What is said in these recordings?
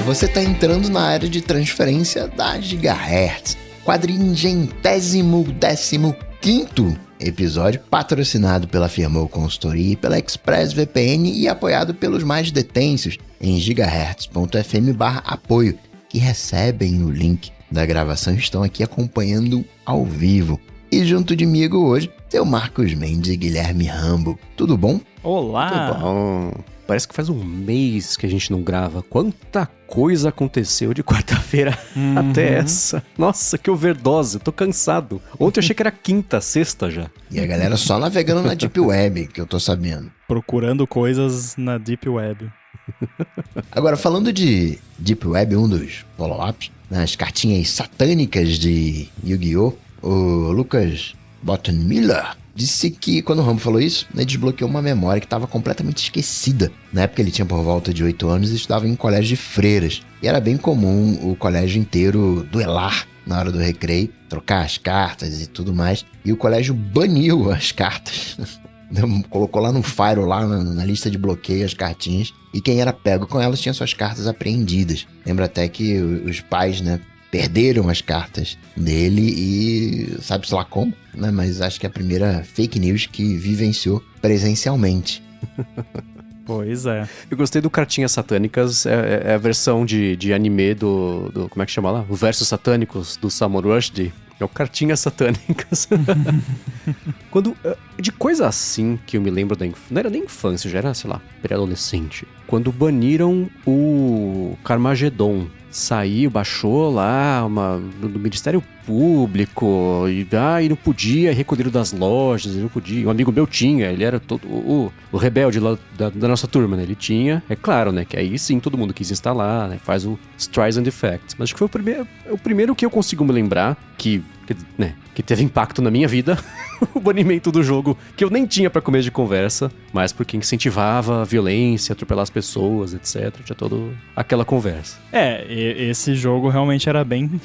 você está entrando na área de transferência da Gigahertz. 415º episódio, patrocinado pela Firmou Consultoria e pela ExpressVPN e apoiado pelos mais detensos em gigahertz.fm/apoio, que recebem o link da gravação e estão aqui acompanhando ao vivo. E junto de mim hoje, seu Marcos Mendes e Guilherme Rambo. Tudo bom? Olá! Tudo bom. Parece que faz um mês que a gente não grava. Quanta coisa aconteceu de quarta-feira até essa. Nossa, que overdose, eu tô cansado. Ontem eu achei que era quinta, sexta já. E a galera só navegando na Deep Web, que eu tô sabendo. Procurando coisas na Deep Web. Agora, falando de Deep Web, um dos follow-ups, nas cartinhas satânicas de Yu-Gi-Oh!, o Lucas Bottenmiller disse que, quando o Rambo falou isso, ele desbloqueou uma memória que estava completamente esquecida. Na época ele tinha por volta de 8 anos e estudava em colégio de freiras. E era bem comum o colégio inteiro duelar na hora do recreio, trocar as cartas e tudo mais. E o colégio baniu as cartas. Colocou lá no Fire, lá na lista de bloqueio, as cartinhas. E quem era pego com elas tinha suas cartas apreendidas. Lembra até que os pais, perderam as cartas dele e sabe-se lá como, mas acho que é a primeira fake news que vivenciou presencialmente. Pois é. Eu gostei do Cartinhas Satânicas, é a versão de anime do como é que chama lá? O Versos Satânicos do Salman Rushdie. É o Cartinhas Satânicas. De coisa assim que eu me lembro não era nem infância, já era, sei lá, pré-adolescente. Quando baniram o Carmageddon. Saiu, baixou lá do Ministério Público e não podia, recolheram das lojas, não podia. Um amigo meu tinha, ele era todo o rebelde lá da nossa turma, Ele tinha, é claro, que aí sim todo mundo quis instalar, faz o Streisand Effect. Mas acho que foi o primeiro que eu consigo me lembrar que teve impacto na minha vida, o banimento do jogo, que eu nem tinha pra começo de conversa, mas porque incentivava a violência, atropelar as pessoas, etc. Tinha toda aquela conversa. Esse jogo realmente era bem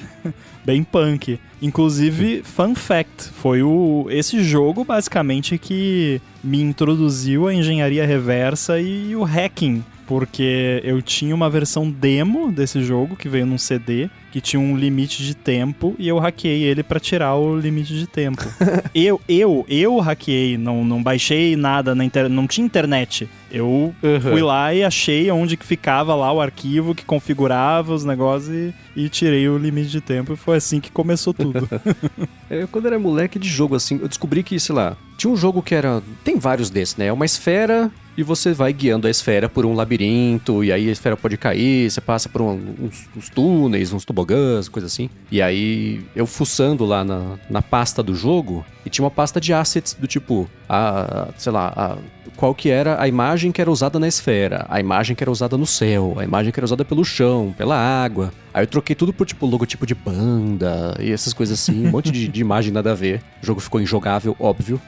punk. Inclusive, fun fact, foi esse jogo basicamente que me introduziu a engenharia reversa e o hacking. Porque eu tinha uma versão demo desse jogo que veio num CD, que tinha um limite de tempo, e eu hackeei ele pra tirar o limite de tempo. eu hackeei, não baixei nada na internet, não tinha internet. Eu fui lá e achei onde que ficava lá o arquivo que configurava os negócios e tirei o limite de tempo, e foi assim que começou tudo. Quando era moleque de jogo, assim, eu descobri que, sei lá, tinha um jogo que era... Tem vários desses, É uma esfera... E você vai guiando a esfera por um labirinto, e aí a esfera pode cair, você passa por uns túneis, uns tobogãs, coisa assim. E aí eu fuçando lá na pasta do jogo, e tinha uma pasta de assets do tipo, qual que era a imagem que era usada na esfera, a imagem que era usada no céu, a imagem que era usada pelo chão, pela água. Aí eu troquei tudo por logotipo de banda e essas coisas assim, um monte de imagem nada a ver. O jogo ficou injogável, óbvio,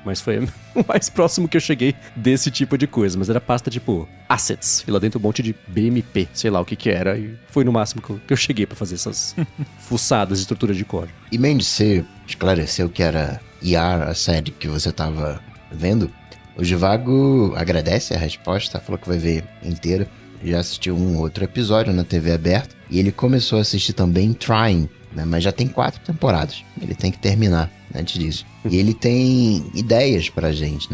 Mas foi o mais próximo que eu cheguei desse tipo de coisa. Mas era pasta tipo assets, e lá dentro um monte de BMP, sei lá o que era. E foi no máximo que eu cheguei pra fazer essas fuçadas de estrutura de código. E Mendes, você esclareceu que era ER, a série que você tava vendo? O Givago agradece a resposta, falou que vai ver inteira. Já assistiu um outro episódio na TV aberta. E ele começou a assistir também Trying, mas já tem 4 temporadas. Ele tem que terminar antes disso. E ele tem ideias pra gente,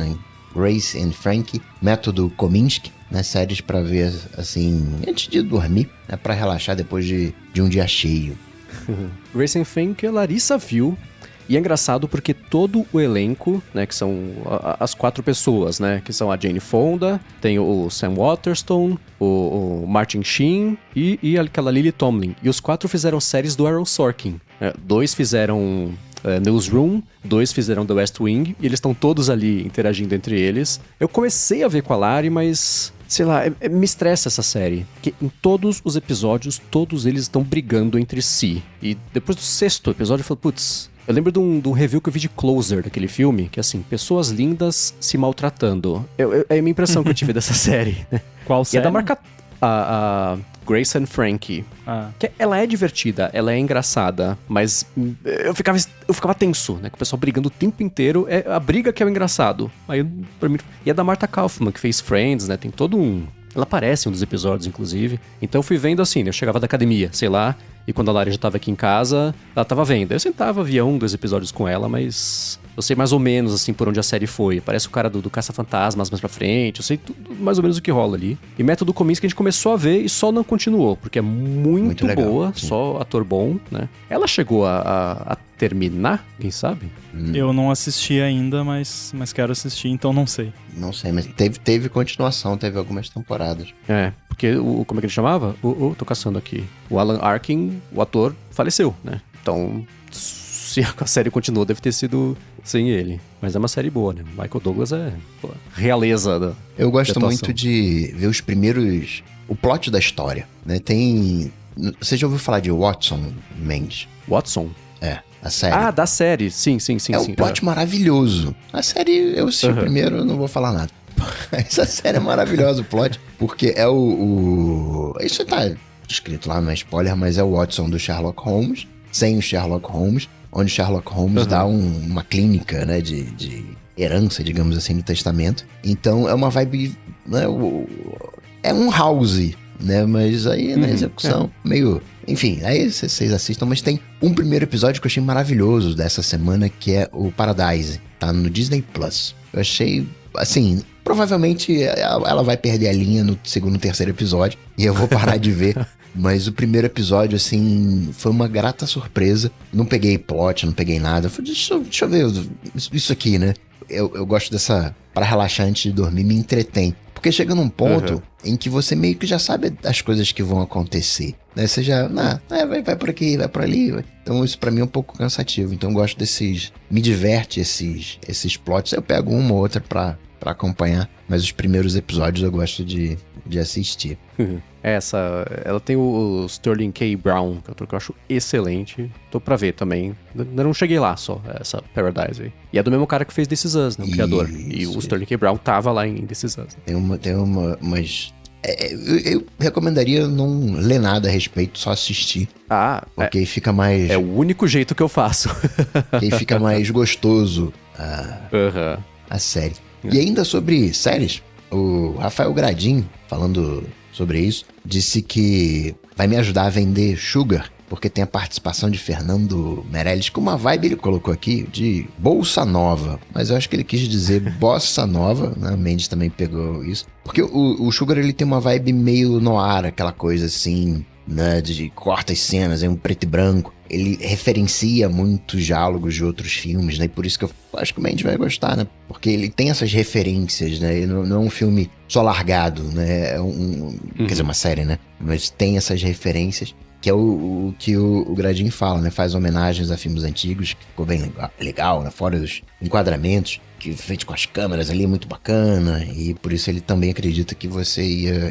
Grace and Frankie, Método Kominsky, séries pra ver, assim, antes de dormir, pra relaxar depois de um dia cheio. Grace and Frankie, a Larissa viu. E é engraçado porque todo o elenco, que são as 4 pessoas, que são a Jane Fonda, tem o Sam Waterston, o Martin Sheen e aquela Lily Tomlin. E os 4 fizeram séries do Aaron Sorkin. 2 fizeram Newsroom, 2 fizeram The West Wing, e eles estão todos ali interagindo entre eles. Eu comecei a ver com a Lari, mas... Sei lá, me estressa essa série. Porque em todos os episódios, todos eles estão brigando entre si. E depois do 6º episódio, eu falo, putz... Eu lembro de um review que eu vi de Closer, daquele filme, que é assim, pessoas lindas se maltratando. É a minha impressão que eu tive dessa série, Qual série? E é da marca... A Grace and Frankie. Que ela é divertida, ela é engraçada, mas eu ficava tenso, Com o pessoal brigando o tempo inteiro. É a briga que é o engraçado. Aí, pra mim... E é da Martha Kaufman, que fez Friends, Tem todo um Ela aparece em um dos episódios, inclusive. Então eu fui vendo assim, né? Eu chegava da academia, sei lá, e quando a Lari já tava aqui em casa, ela tava vendo. Eu sentava, via 1, 2 episódios com ela, mas eu sei mais ou menos, assim, por onde a série foi. Aparece o cara do Caça-Fantasmas mais pra frente, eu sei tudo, mais ou menos o que rola ali. E Método Kominsky a gente começou a ver e só não continuou, porque é muito legal, boa, sim. Só ator bom, né? Ela chegou a terminar, quem sabe? Eu não assisti ainda, mas quero assistir, então não sei. Não sei, mas teve continuação, teve algumas temporadas. É, porque como é que ele chamava? Tô caçando aqui. O Alan Arkin, o ator, faleceu, né? Então, se a série continuou, deve ter sido sem ele. Mas é uma série boa, né? Michael Douglas é realeza da Eu gosto muito de ver os primeiros... O plot da história, né? Tem... Você já ouviu falar de Watson, Mendes? Watson? É, a série. Ah, da série. Sim. É um plot maravilhoso. A série, eu assisti o primeiro, eu não vou falar nada. Essa série é maravilhosa, o plot, porque é Isso tá escrito lá, não é spoiler, mas é o Watson do Sherlock Holmes, sem o Sherlock Holmes, onde o Sherlock Holmes dá uma clínica, né, de herança, digamos assim, no testamento. Então é uma vibe, né, é um house, né, mas aí na execução, meio... Enfim, aí vocês assistam, mas tem um primeiro episódio que eu achei maravilhoso dessa semana, que é o Paradise, tá no Disney Plus. Eu achei, assim, provavelmente ela vai perder a linha no segundo, terceiro episódio, e eu vou parar de ver. Mas o primeiro episódio, assim, foi uma grata surpresa. Não peguei plot, não peguei nada. Falei, deixa eu ver isso aqui, né? Eu gosto dessa... Para relaxar antes de dormir, me entretém. Porque chega num ponto em que você meio que já sabe as coisas que vão acontecer. Né? Você já... vai por aqui, vai por ali. Vai. Então isso pra mim é um pouco cansativo. Então eu gosto desses... Me diverte esses plots. Eu pego uma ou outra pra acompanhar. Mas os primeiros episódios eu gosto de assistir. Ela tem o Sterling K. Brown, que eu acho excelente. Tô pra ver também. Ainda não cheguei lá só, essa Paradise aí. E é do mesmo cara que fez This Is Us, né, o criador. E o Sterling K. Brown tava lá em This Is Us. Tem umas... eu recomendaria não ler nada a respeito, só assistir. Porque fica mais... É o único jeito que eu faço. Porque fica mais gostoso a série. E ainda sobre séries, o Rafael Gradin, falando sobre isso, disse que vai me ajudar a vender Sugar, porque tem a participação de Fernando Meirelles, com uma vibe, ele colocou aqui, de Bolsa Nova. Mas eu acho que ele quis dizer Bossa Nova, né? A Mendes também pegou isso. Porque o Sugar, ele tem uma vibe meio noir, aquela coisa assim, né? De corta as cenas, é um preto e branco. Ele referencia muitos diálogos de outros filmes, né? E por isso que eu acho que o Mendes vai gostar, né? Porque ele tem essas referências, né? Não é um filme só largado, né? É quer dizer, uma série, né? Mas tem essas referências, que é o que o Gradin fala, né? Faz homenagens a filmes antigos, que ficou bem legal, né? Fora dos enquadramentos, que feito com as câmeras ali, muito bacana. E por isso ele também acredita que você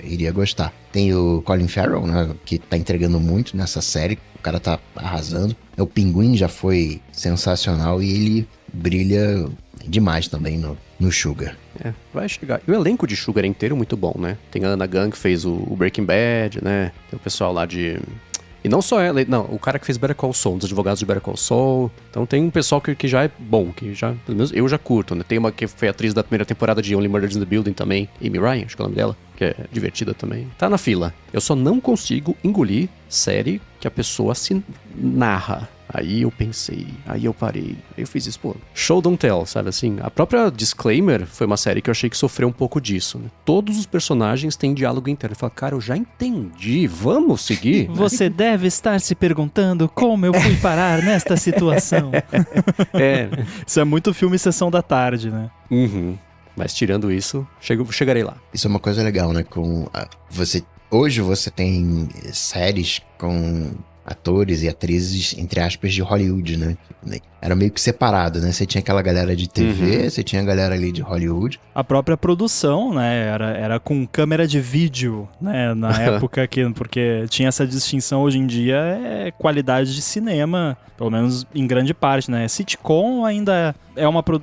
iria gostar. Tem o Colin Farrell, né? Que tá entregando muito nessa série. O cara tá arrasando. O Pinguim já foi sensacional e ele brilha demais também no Sugar. Vai chegar. E o elenco de Sugar é inteiro muito bom, né? Tem a Anna Gunn, que fez o Breaking Bad, né? Tem o pessoal lá de... E não só ela, não, o cara que fez Better Call Saul, um dos advogados de Better Call Saul. Então tem um pessoal que já é bom, que já, pelo menos eu já curto, né? Tem uma que foi atriz da primeira temporada de Only Murders in the Building também, Amy Ryan, acho que é o nome dela, que é divertida também. Tá na fila. Eu só não consigo engolir série que a pessoa se narra. Aí eu pensei, aí eu parei, aí eu fiz isso, Show Don't Tell, sabe assim? A própria Disclaimer foi uma série que eu achei que sofreu um pouco disso, né? Todos os personagens têm diálogo interno. Eu falo, cara, eu já entendi, vamos seguir? Você deve estar se perguntando como eu fui parar nesta situação. Isso é muito filme Sessão da Tarde, né? Mas tirando isso, chegarei lá. Isso é uma coisa legal, né? Hoje você tem séries com atores e atrizes, entre aspas, de Hollywood, né? Era meio que separado, né? Você tinha aquela galera de TV, você tinha a galera ali de Hollywood. A própria produção, né? Era com câmera de vídeo, né? Na época, porque tinha essa distinção. Hoje em dia é qualidade de cinema, pelo menos em grande parte, né? Sitcom ainda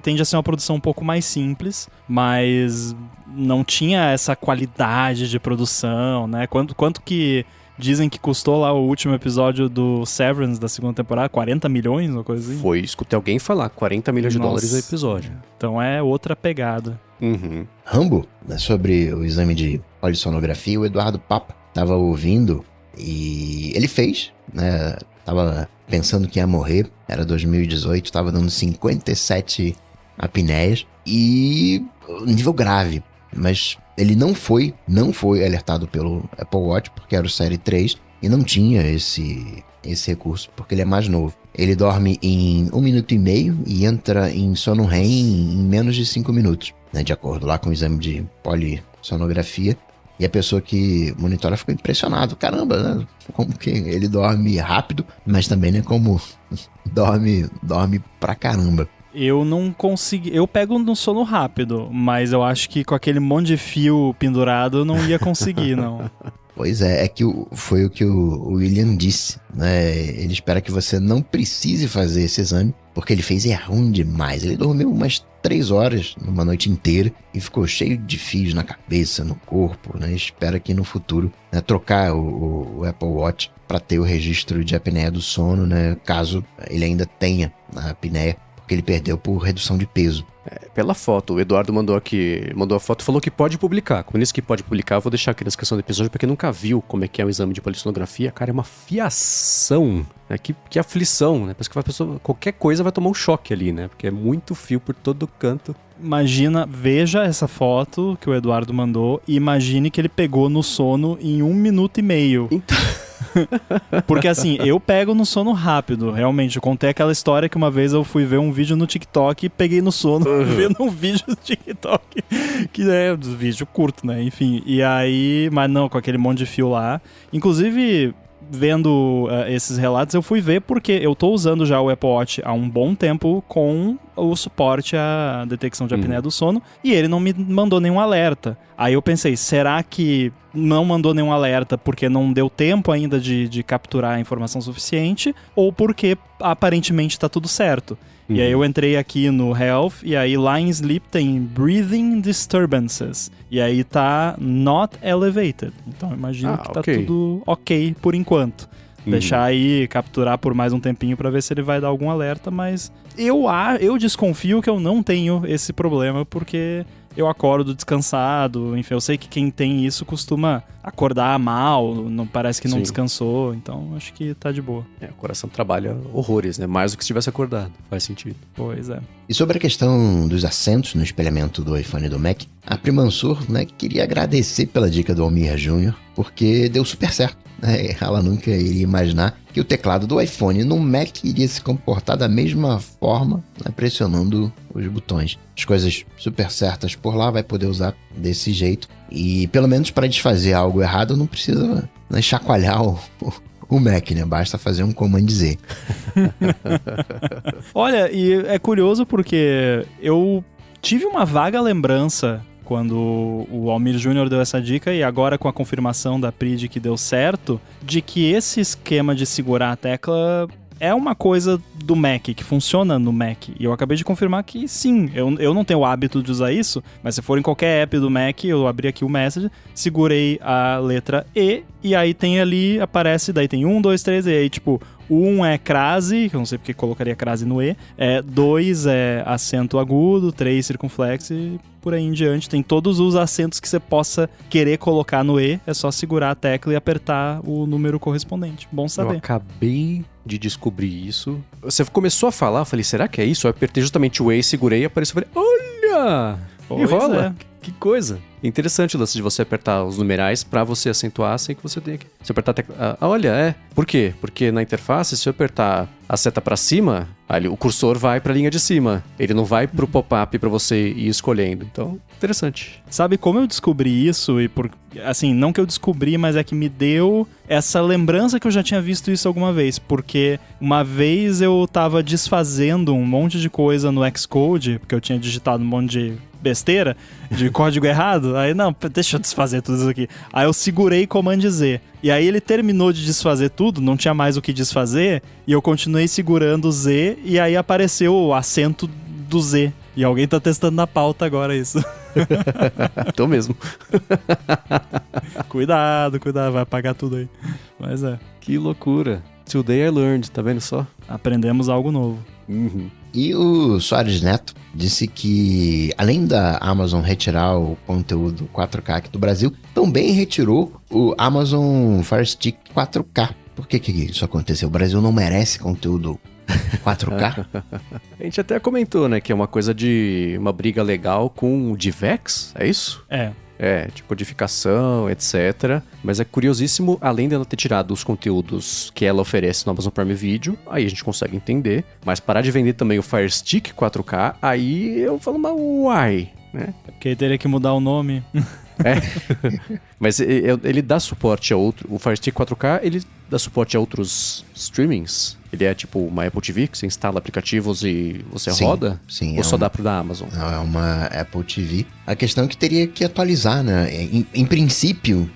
tende a ser uma produção um pouco mais simples, mas não tinha essa qualidade de produção, né? Quanto que... Dizem que custou lá o último episódio do Severance da segunda temporada, 40 milhões, uma coisa assim. Escutei alguém falar, 40 milhões de dólares o episódio. Então é outra pegada. Uhum. Rambo, né, sobre o exame de polissonografia, o Eduardo Papa tava ouvindo e ele fez, né? Tava pensando que ia morrer, era 2018, tava dando 57 apneias e nível grave, mas ele não foi alertado pelo Apple Watch porque era o Série 3 e não tinha esse recurso porque ele é mais novo. Ele dorme em 1 minuto e meio e entra em sono REM em menos de 5 minutos, né, de acordo lá com o exame de polissonografia. E a pessoa que monitora ficou impressionado. Caramba, né? Como que ele dorme rápido, mas também, né, como dorme pra caramba. Eu não consegui. Eu pego no sono rápido, mas eu acho que com aquele monte de fio pendurado eu não ia conseguir, não. Pois é que foi o que o William disse, né? Ele espera que você não precise fazer esse exame, porque ele fez e é ruim demais. Ele dormiu umas 3 horas numa noite inteira e ficou cheio de fios na cabeça, no corpo, né? Espera que no futuro, né, trocar o Apple Watch para ter o registro de apneia do sono, né? Caso ele ainda tenha a apneia, porque ele perdeu por redução de peso. Pela foto, o Eduardo mandou a foto e falou que pode publicar. Quando ele disse que pode publicar, eu vou deixar aqui na descrição do episódio pra quem nunca viu como é que é o exame de polissonografia. Cara, é uma fiação, né? Que aflição, né? Parece que a pessoa, qualquer coisa vai tomar um choque ali, né? Porque é muito fio por todo canto. Imagina, veja essa foto que o Eduardo mandou e imagine que ele pegou no sono em 1 minuto e meio. Então... Porque assim, eu pego no sono rápido, realmente. Eu contei aquela história que uma vez eu fui ver um vídeo no TikTok e peguei no sono vendo um vídeo no TikTok. Que é um vídeo curto, né? Enfim, e aí... Mas não, com aquele monte de fio lá. Inclusive... Vendo esses relatos, eu fui ver porque eu tô usando já o Apple Watch há um bom tempo com o suporte à detecção de apneia do sono e ele não me mandou nenhum alerta. Aí eu pensei, será que não mandou nenhum alerta porque não deu tempo ainda de capturar a informação suficiente ou porque aparentemente tá tudo certo? E aí eu entrei aqui no Health e aí lá em Sleep tem Breathing Disturbances. E aí tá Not Elevated. Então eu imagino que tá tudo ok por enquanto. Deixar aí, capturar por mais um tempinho pra ver se ele vai dar algum alerta, mas eu desconfio que eu não tenho esse problema, porque eu acordo descansado, enfim, eu sei que quem tem isso costuma acordar mal, não, parece que não descansou, então acho que tá de boa. O coração trabalha horrores, né? Mais do que se tivesse acordado, faz sentido. Pois é. E sobre a questão dos assentos no espelhamento do iPhone e do Mac, a Primansur, né, queria agradecer pela dica do Almir Jr., porque deu super certo. Ela nunca iria imaginar que o teclado do iPhone no Mac iria se comportar da mesma forma, né, pressionando os botões. As coisas super certas por lá, vai poder usar desse jeito. E pelo menos para desfazer algo errado, não precisa, né, chacoalhar o Mac, né? Basta fazer um Command Z. Olha, e é curioso porque eu tive uma vaga lembrança quando o Almir Jr. deu essa dica, e agora com a confirmação da Pri de que deu certo, de que esse esquema de segurar a tecla é uma coisa do Mac, que funciona no Mac. E eu acabei de confirmar que sim, eu não tenho o hábito de usar isso, mas se for em qualquer app do Mac, eu abri aqui o Message, segurei a letra E, e aí tem ali, aparece, daí tem 1, 2, 3, e aí tipo... 1 é crase, que eu não sei porque colocaria crase no E. 2 é acento agudo, 3 circunflexo e por aí em diante. Tem todos os acentos que você possa querer colocar no E. É só segurar a tecla e apertar o número correspondente. Bom saber. Eu acabei de descobrir isso. Você começou a falar, eu falei, será que é isso? Eu apertei justamente o E, segurei e apareceu. Eu falei, olha! E rola! Que coisa! Interessante o lance de você apertar os numerais pra você acentuar sem que você tenha que... Se apertar a tecla... olha, Por quê? Porque na interface, se eu apertar a seta pra cima, ali, o cursor vai pra linha de cima. Ele não vai pro pop-up pra você ir escolhendo. Então, interessante. Sabe como eu descobri isso? Assim, não que eu descobri, mas é que me deu essa lembrança que eu já tinha visto isso alguma vez. Porque uma vez eu tava desfazendo um monte de coisa no Xcode, porque eu tinha digitado um monte de besteira, de código errado. Aí, não, deixa eu desfazer tudo isso aqui. Aí eu segurei Command Z. E aí ele terminou de desfazer tudo, não tinha mais o que desfazer, e eu continuei segurando o Z, e aí apareceu o acento do Z. E alguém tá testando na pauta agora isso. Tô mesmo. Cuidado, vai apagar tudo aí. Mas Que loucura. Today I learned, tá vendo só? Aprendemos algo novo. Uhum. E o Soares Neto disse que, além da Amazon retirar o conteúdo 4K aqui do Brasil, também retirou o Amazon Fire Stick 4K. Por que isso aconteceu? O Brasil não merece conteúdo 4K? A gente até comentou, né, que é uma coisa de uma briga legal com o DivX, é isso? De codificação, etc. Mas é curiosíssimo, além dela ter tirado os conteúdos que ela oferece no Amazon Prime Video, aí a gente consegue entender. Mas parar de vender também o Fire Stick 4K, aí eu falo, mas why? Né? Porque teria que mudar o nome. Mas ele dá suporte a outro... O Fire Stick 4K, ele dá suporte a outros streamings? Ele é tipo uma Apple TV, que você instala aplicativos e você roda? Sim. Ou só dá pro da Amazon? Não, é uma Apple TV. A questão é que teria que atualizar, né? Em princípio,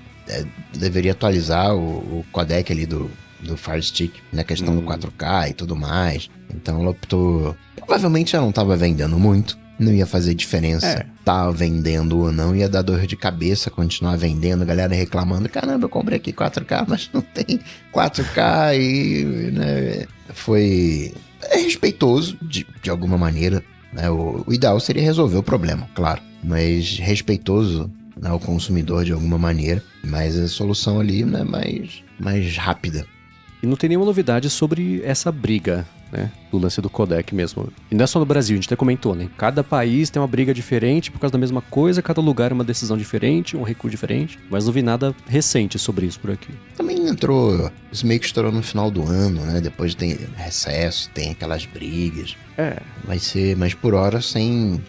deveria atualizar o codec ali do Fire Stick, na questão do 4K e tudo mais. Então ela optou... Provavelmente ela não estava vendendo muito. Não ia fazer diferença tá vendendo ou não, ia dar dor de cabeça continuar vendendo, galera reclamando, caramba, eu comprei aqui 4K, mas não tem 4K e, né, foi respeitoso de alguma maneira, né, o ideal seria resolver o problema, claro, mas respeitoso, né, ao consumidor de alguma maneira, mas a solução ali, né, mais rápida. E não tem nenhuma novidade sobre essa briga, né, do lance do codec mesmo. E não é só no Brasil, a gente até comentou, né? Cada país tem uma briga diferente por causa da mesma coisa, cada lugar é uma decisão diferente, um recuo diferente, mas não vi nada recente sobre isso por aqui. Também entrou, isso meio que estourou no final do ano, né? Depois tem recesso, tem aquelas brigas. Vai ser, mas por hora sem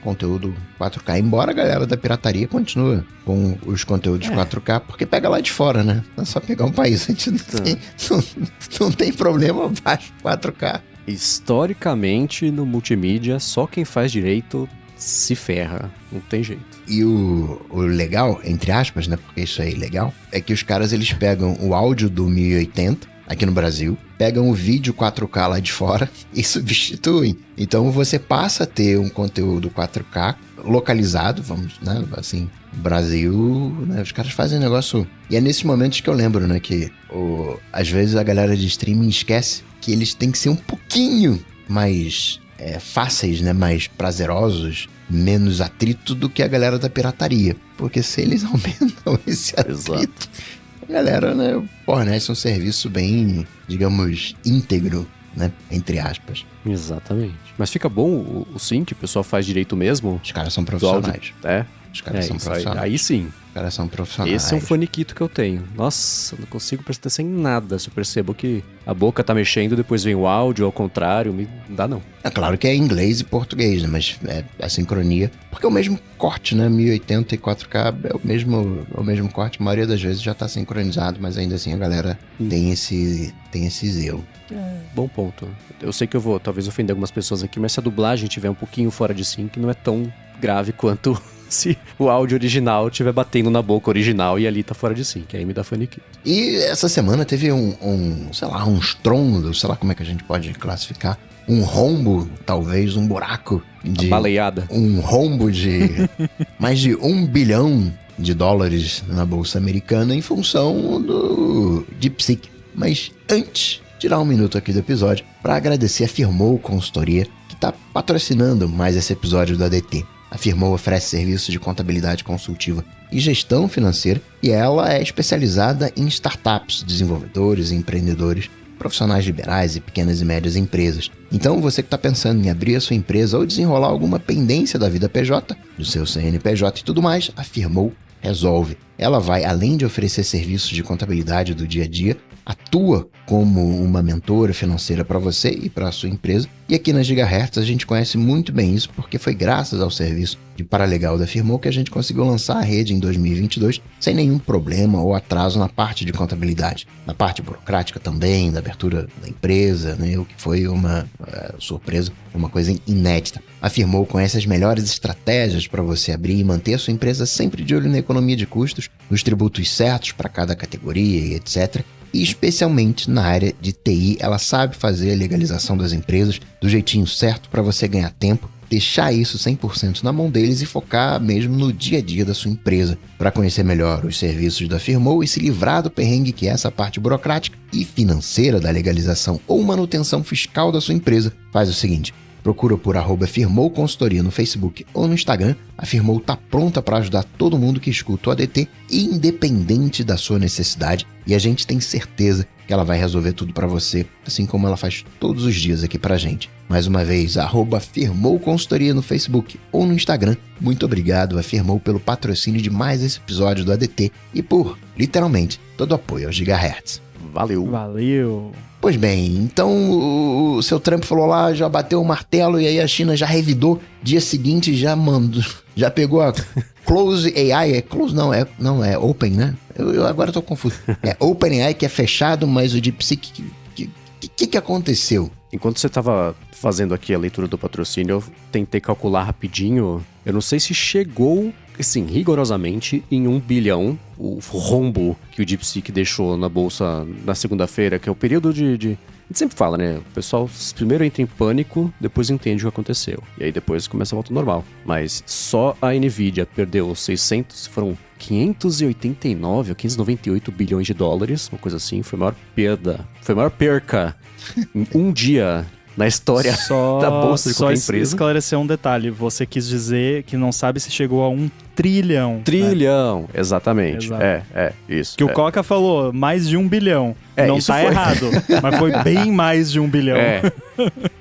conteúdo 4K. Embora a galera da pirataria continue com os conteúdos 4K, porque pega lá de fora, né? É só pegar um país, a gente não tem problema, baixa 4K. Historicamente, no multimídia, só quem faz direito se ferra. Não tem jeito. E o legal, entre aspas, né? Porque isso é ilegal, é que os caras, eles pegam o áudio do 1080, aqui no Brasil, pegam o vídeo 4K lá de fora e substituem. Então você passa a ter um conteúdo 4K localizado, vamos, né? Assim, Brasil, né? Os caras fazem negócio... E é nesses momentos que eu lembro, né? Que às vezes a galera de streaming esquece que eles têm que ser um pouquinho mais fáceis, né? Mais prazerosos, menos atrito do que a galera da pirataria. Porque se eles aumentam esse atrito... A galera, né, fornece um serviço bem, digamos, íntegro, né, entre aspas. Exatamente. Mas fica bom o sync, o pessoal faz direito mesmo? Os caras são profissionais. Os caras são profissionais. Aí sim. Os caras são profissionais. Esse é um faniquito que eu tenho. Nossa, não consigo prestar atenção em nada se eu percebo que a boca tá mexendo, depois vem o áudio, ao contrário, não dá não. É claro que é inglês e português, né, mas é a sincronia. Porque é o mesmo corte, né, 1080 e 4K é o mesmo corte. A maioria das vezes já tá sincronizado, mas ainda assim a galera tem esse zelo. Bom ponto. Eu sei que eu vou talvez ofender algumas pessoas aqui, mas se a dublagem tiver um pouquinho fora de sync, não é tão grave quanto se o áudio original estiver batendo na boca original e ali tá fora de sync. Aí me dá faniquito. E essa semana teve um estrondo, sei lá como é que a gente pode classificar, um rombo, talvez, um buraco de... baleada. Um rombo de mais de $1 bilhão na Bolsa Americana em função do DeepSeek. Mas antes, tirar um minuto aqui do episódio para agradecer a Firmoo Consultoria, que está patrocinando mais esse episódio do ADT. A Firmoo oferece serviços de contabilidade consultiva e gestão financeira e ela é especializada em startups, desenvolvedores e empreendedores, profissionais liberais e pequenas e médias empresas. Então, você que está pensando em abrir a sua empresa ou desenrolar alguma pendência da vida PJ, do seu CNPJ e tudo mais, a Firmoo resolve. Ela vai, além de oferecer serviços de contabilidade do dia a dia, atua como uma mentora financeira para você e para a sua empresa. E aqui na Gigahertz a gente conhece muito bem isso, porque foi graças ao serviço de paralegal da Firmoo que a gente conseguiu lançar a rede em 2022 sem nenhum problema ou atraso na parte de contabilidade. Na parte burocrática também, da abertura da empresa, né, o que foi uma surpresa, uma coisa inédita. A Firmoo conhece as melhores estratégias para você abrir e manter a sua empresa sempre de olho na economia de custos, nos tributos certos para cada categoria e etc., e especialmente na área de TI, ela sabe fazer a legalização das empresas do jeitinho certo para você ganhar tempo deixar isso 100% na mão deles e focar mesmo no dia a dia da sua empresa. Para conhecer melhor os serviços da Firmoo e se livrar do perrengue que é essa parte burocrática e financeira da legalização ou manutenção fiscal da sua empresa, faz o seguinte: procura por @Firmoo Consultoria no Facebook ou no Instagram. A Firmoo está pronta para ajudar todo mundo que escuta o ADT, independente da sua necessidade, e a gente tem certeza que ela vai resolver tudo para você, assim como ela faz todos os dias aqui pra gente. Mais uma vez, @Firmoo Consultoria no Facebook ou no Instagram. Muito obrigado a Firmoo pelo patrocínio de mais esse episódio do ADT e por, literalmente, todo o apoio aos Gigahertz. Valeu. Pois bem, então o seu Trump falou lá, já bateu o martelo e aí a China já revidou. Dia seguinte já mandou, já pegou a Close AI, Close não, é Open, né? Eu agora tô confuso. É Open AI que é fechado, mas o DeepSeek, que aconteceu? Enquanto você tava fazendo aqui a leitura do patrocínio, eu tentei calcular rapidinho. Eu não sei se chegou, assim, rigorosamente em 1 bilhão, o rombo que o DeepSeek deixou na bolsa na segunda-feira, que é o período de... A gente sempre fala, né? O pessoal primeiro entra em pânico, depois entende o que aconteceu. E aí depois começa a volta ao normal. Mas só a Nvidia perdeu 589 ou 598 bilhões de dólares, uma coisa assim. Foi a maior perda, foi a maior perca em um dia na história da bolsa de qualquer empresa. Só esclarecer um detalhe. Você quis dizer que não sabe se chegou a 1 trilhão. Trilhão, né? Exatamente. Exato. Isso. Que o Coca falou, mais de 1 bilhão. Não isso tá foi. Errado, mas foi bem mais de 1 bilhão.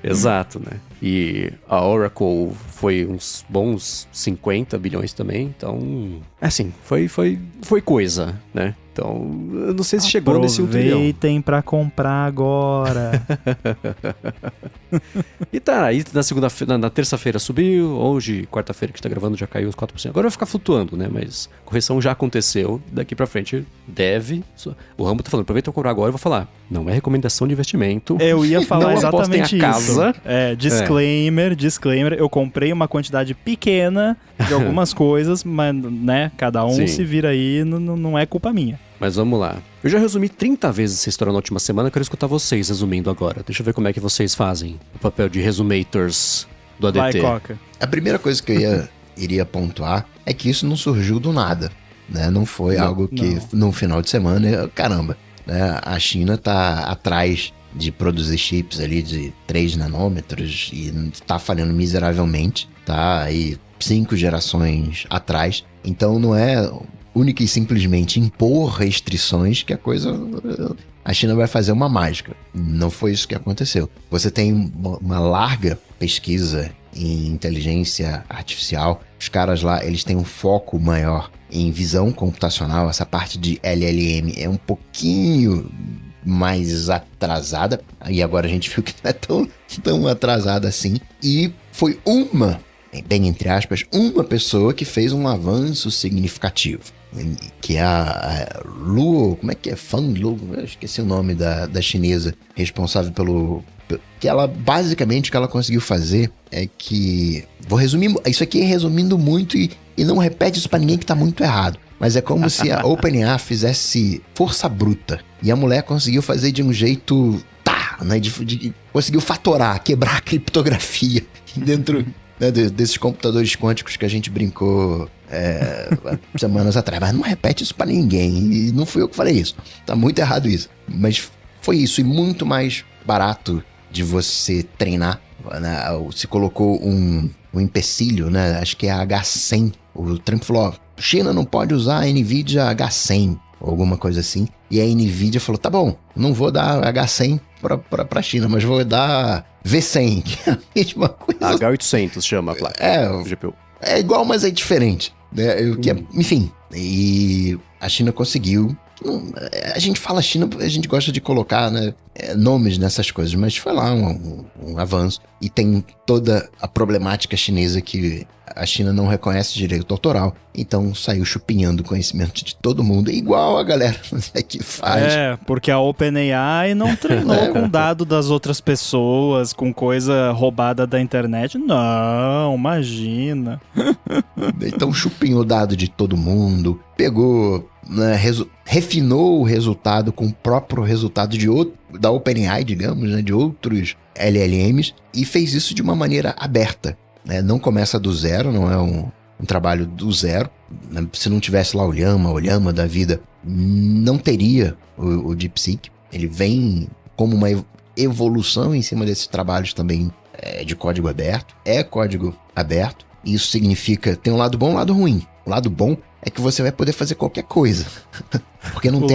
Exato, né? E a Oracle foi uns bons 50 bilhões também, então... Assim, foi coisa, né? Então, eu não sei se chegou nesse 1 trilhão. Aproveitem pra comprar agora. E tá, aí na terça-feira subiu, hoje, quarta-feira que a gente tá gravando, já caiu uns 4%. Agora vai ficar flutuando, né? Mas a correção já aconteceu, daqui pra frente deve... O Rambo tá falando, aproveita pra comprar agora, eu vou falar, não é recomendação de investimento. Eu ia falar exatamente isso. Casa. Disclaimer, eu comprei uma quantidade pequena de algumas coisas, mas, né, cada um se vira aí, não é culpa minha. Mas vamos lá. Eu já resumi 30 vezes essa história na última semana, eu quero escutar vocês resumindo agora. Deixa eu ver como é que vocês fazem o papel de resumators do ADT. Vai, Coca. A primeira coisa que eu iria pontuar é que isso não surgiu do nada, né? Não foi algo que no final de semana, caramba, né? A China tá atrás de produzir chips ali de 3 nanômetros e tá falhando miseravelmente, tá aí 5 gerações atrás. Então não é única e simplesmente impor restrições que a China vai fazer uma mágica. Não foi isso que aconteceu. Você tem uma larga pesquisa em inteligência artificial. Os caras lá, eles têm um foco maior em visão computacional. Essa parte de LLM é um pouquinho mais atrasada. E agora a gente viu que não é tão atrasada assim. E foi bem entre aspas, uma pessoa que fez um avanço significativo. Que é a Luo, como é que é? Fan Luo, eu esqueci o nome da chinesa, responsável que ela, basicamente, o que ela conseguiu fazer é que... Vou resumir, isso aqui é resumindo muito e não repete isso pra ninguém que tá muito errado. Mas é como se a OpenAI fizesse força bruta. E a mulher conseguiu fazer de um jeito... né, conseguiu fatorar, quebrar a criptografia dentro... né, desses computadores quânticos que a gente brincou semanas atrás. Mas não repete isso pra ninguém. E não fui eu que falei isso. Tá muito errado isso. Mas foi isso. E muito mais barato de você treinar. Né? Se colocou um empecilho, né? Acho que é a H100. O Trump falou, China não pode usar a Nvidia H100. Ou alguma coisa assim. E a Nvidia falou, tá bom, não vou dar H100 pra China, mas vou dar V100, que é a mesma coisa. H800 chama a placa. O GPU. É igual, mas é diferente. Né? Enfim, e a China conseguiu. A gente fala China, a gente gosta de colocar, né, nomes nessas coisas, mas foi lá um avanço. E tem toda a problemática chinesa que a China não reconhece direito autoral, então saiu chupinhando o conhecimento de todo mundo, igual a galera que faz. Porque a OpenAI não treinou com dado das outras pessoas, com coisa roubada da internet. Não, imagina. Então chupinhou dado de todo mundo, pegou... né, refinou o resultado com o próprio resultado da OpenAI, digamos, né, de outros LLMs, e fez isso de uma maneira aberta. né? Não começa do zero, não é um trabalho do zero. Se não tivesse lá o Llama da vida, não teria o DeepSeek. Ele vem como uma evolução em cima desses trabalhos também de código aberto. É código aberto. Isso significa, tem um lado bom e um lado ruim. O lado bom é que você vai poder fazer qualquer coisa. Porque não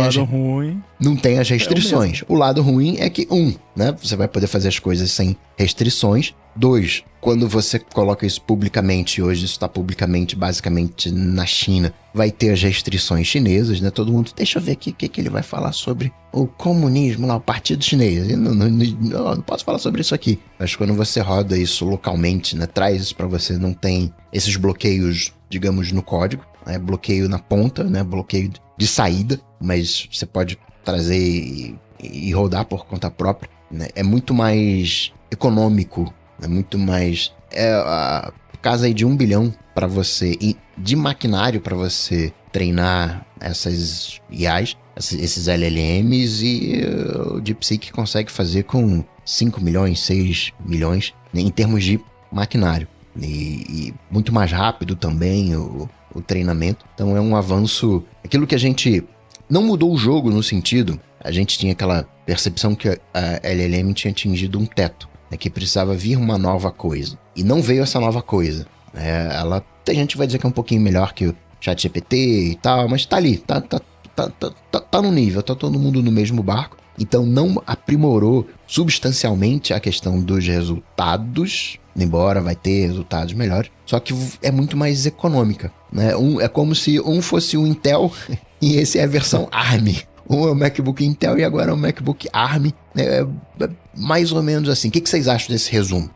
tem as restrições. O lado ruim é que, né, você vai poder fazer as coisas sem restrições. 2, quando você coloca isso publicamente, hoje isso está publicamente, basicamente, na China, vai ter as restrições chinesas, né? Todo mundo, deixa eu ver aqui o que ele vai falar sobre o comunismo lá, o partido chinês. Eu não posso falar sobre isso aqui. Mas quando você roda isso localmente, né, traz isso para você, não tem esses bloqueios, digamos, no código, né? Bloqueio na ponta, né? Bloqueio de saída, mas você pode trazer e rodar por conta própria, né? É muito mais econômico, é muito mais... a casa aí de 1 bilhão para você, de maquinário para você treinar essas IAs, esses LLMs, e o DeepSeek consegue fazer com 5 milhões, 6 milhões, né, em termos de maquinário. E muito mais rápido também o treinamento. Então é um avanço... Aquilo que a gente... Não mudou o jogo no sentido... A gente tinha aquela percepção que a LLM tinha atingido um teto, né, que precisava vir uma nova coisa. E não veio essa nova coisa. A gente vai dizer que é um pouquinho melhor que o ChatGPT e tal, mas tá ali, tá no nível, tá todo mundo no mesmo barco. Então não aprimorou substancialmente a questão dos resultados, embora vai ter resultados melhores, só que é muito mais econômica, né? É como se um fosse o Intel e esse é a versão ARM. Um é o MacBook Intel e agora é o MacBook ARM. É mais ou menos assim. O que vocês acham desse resumo?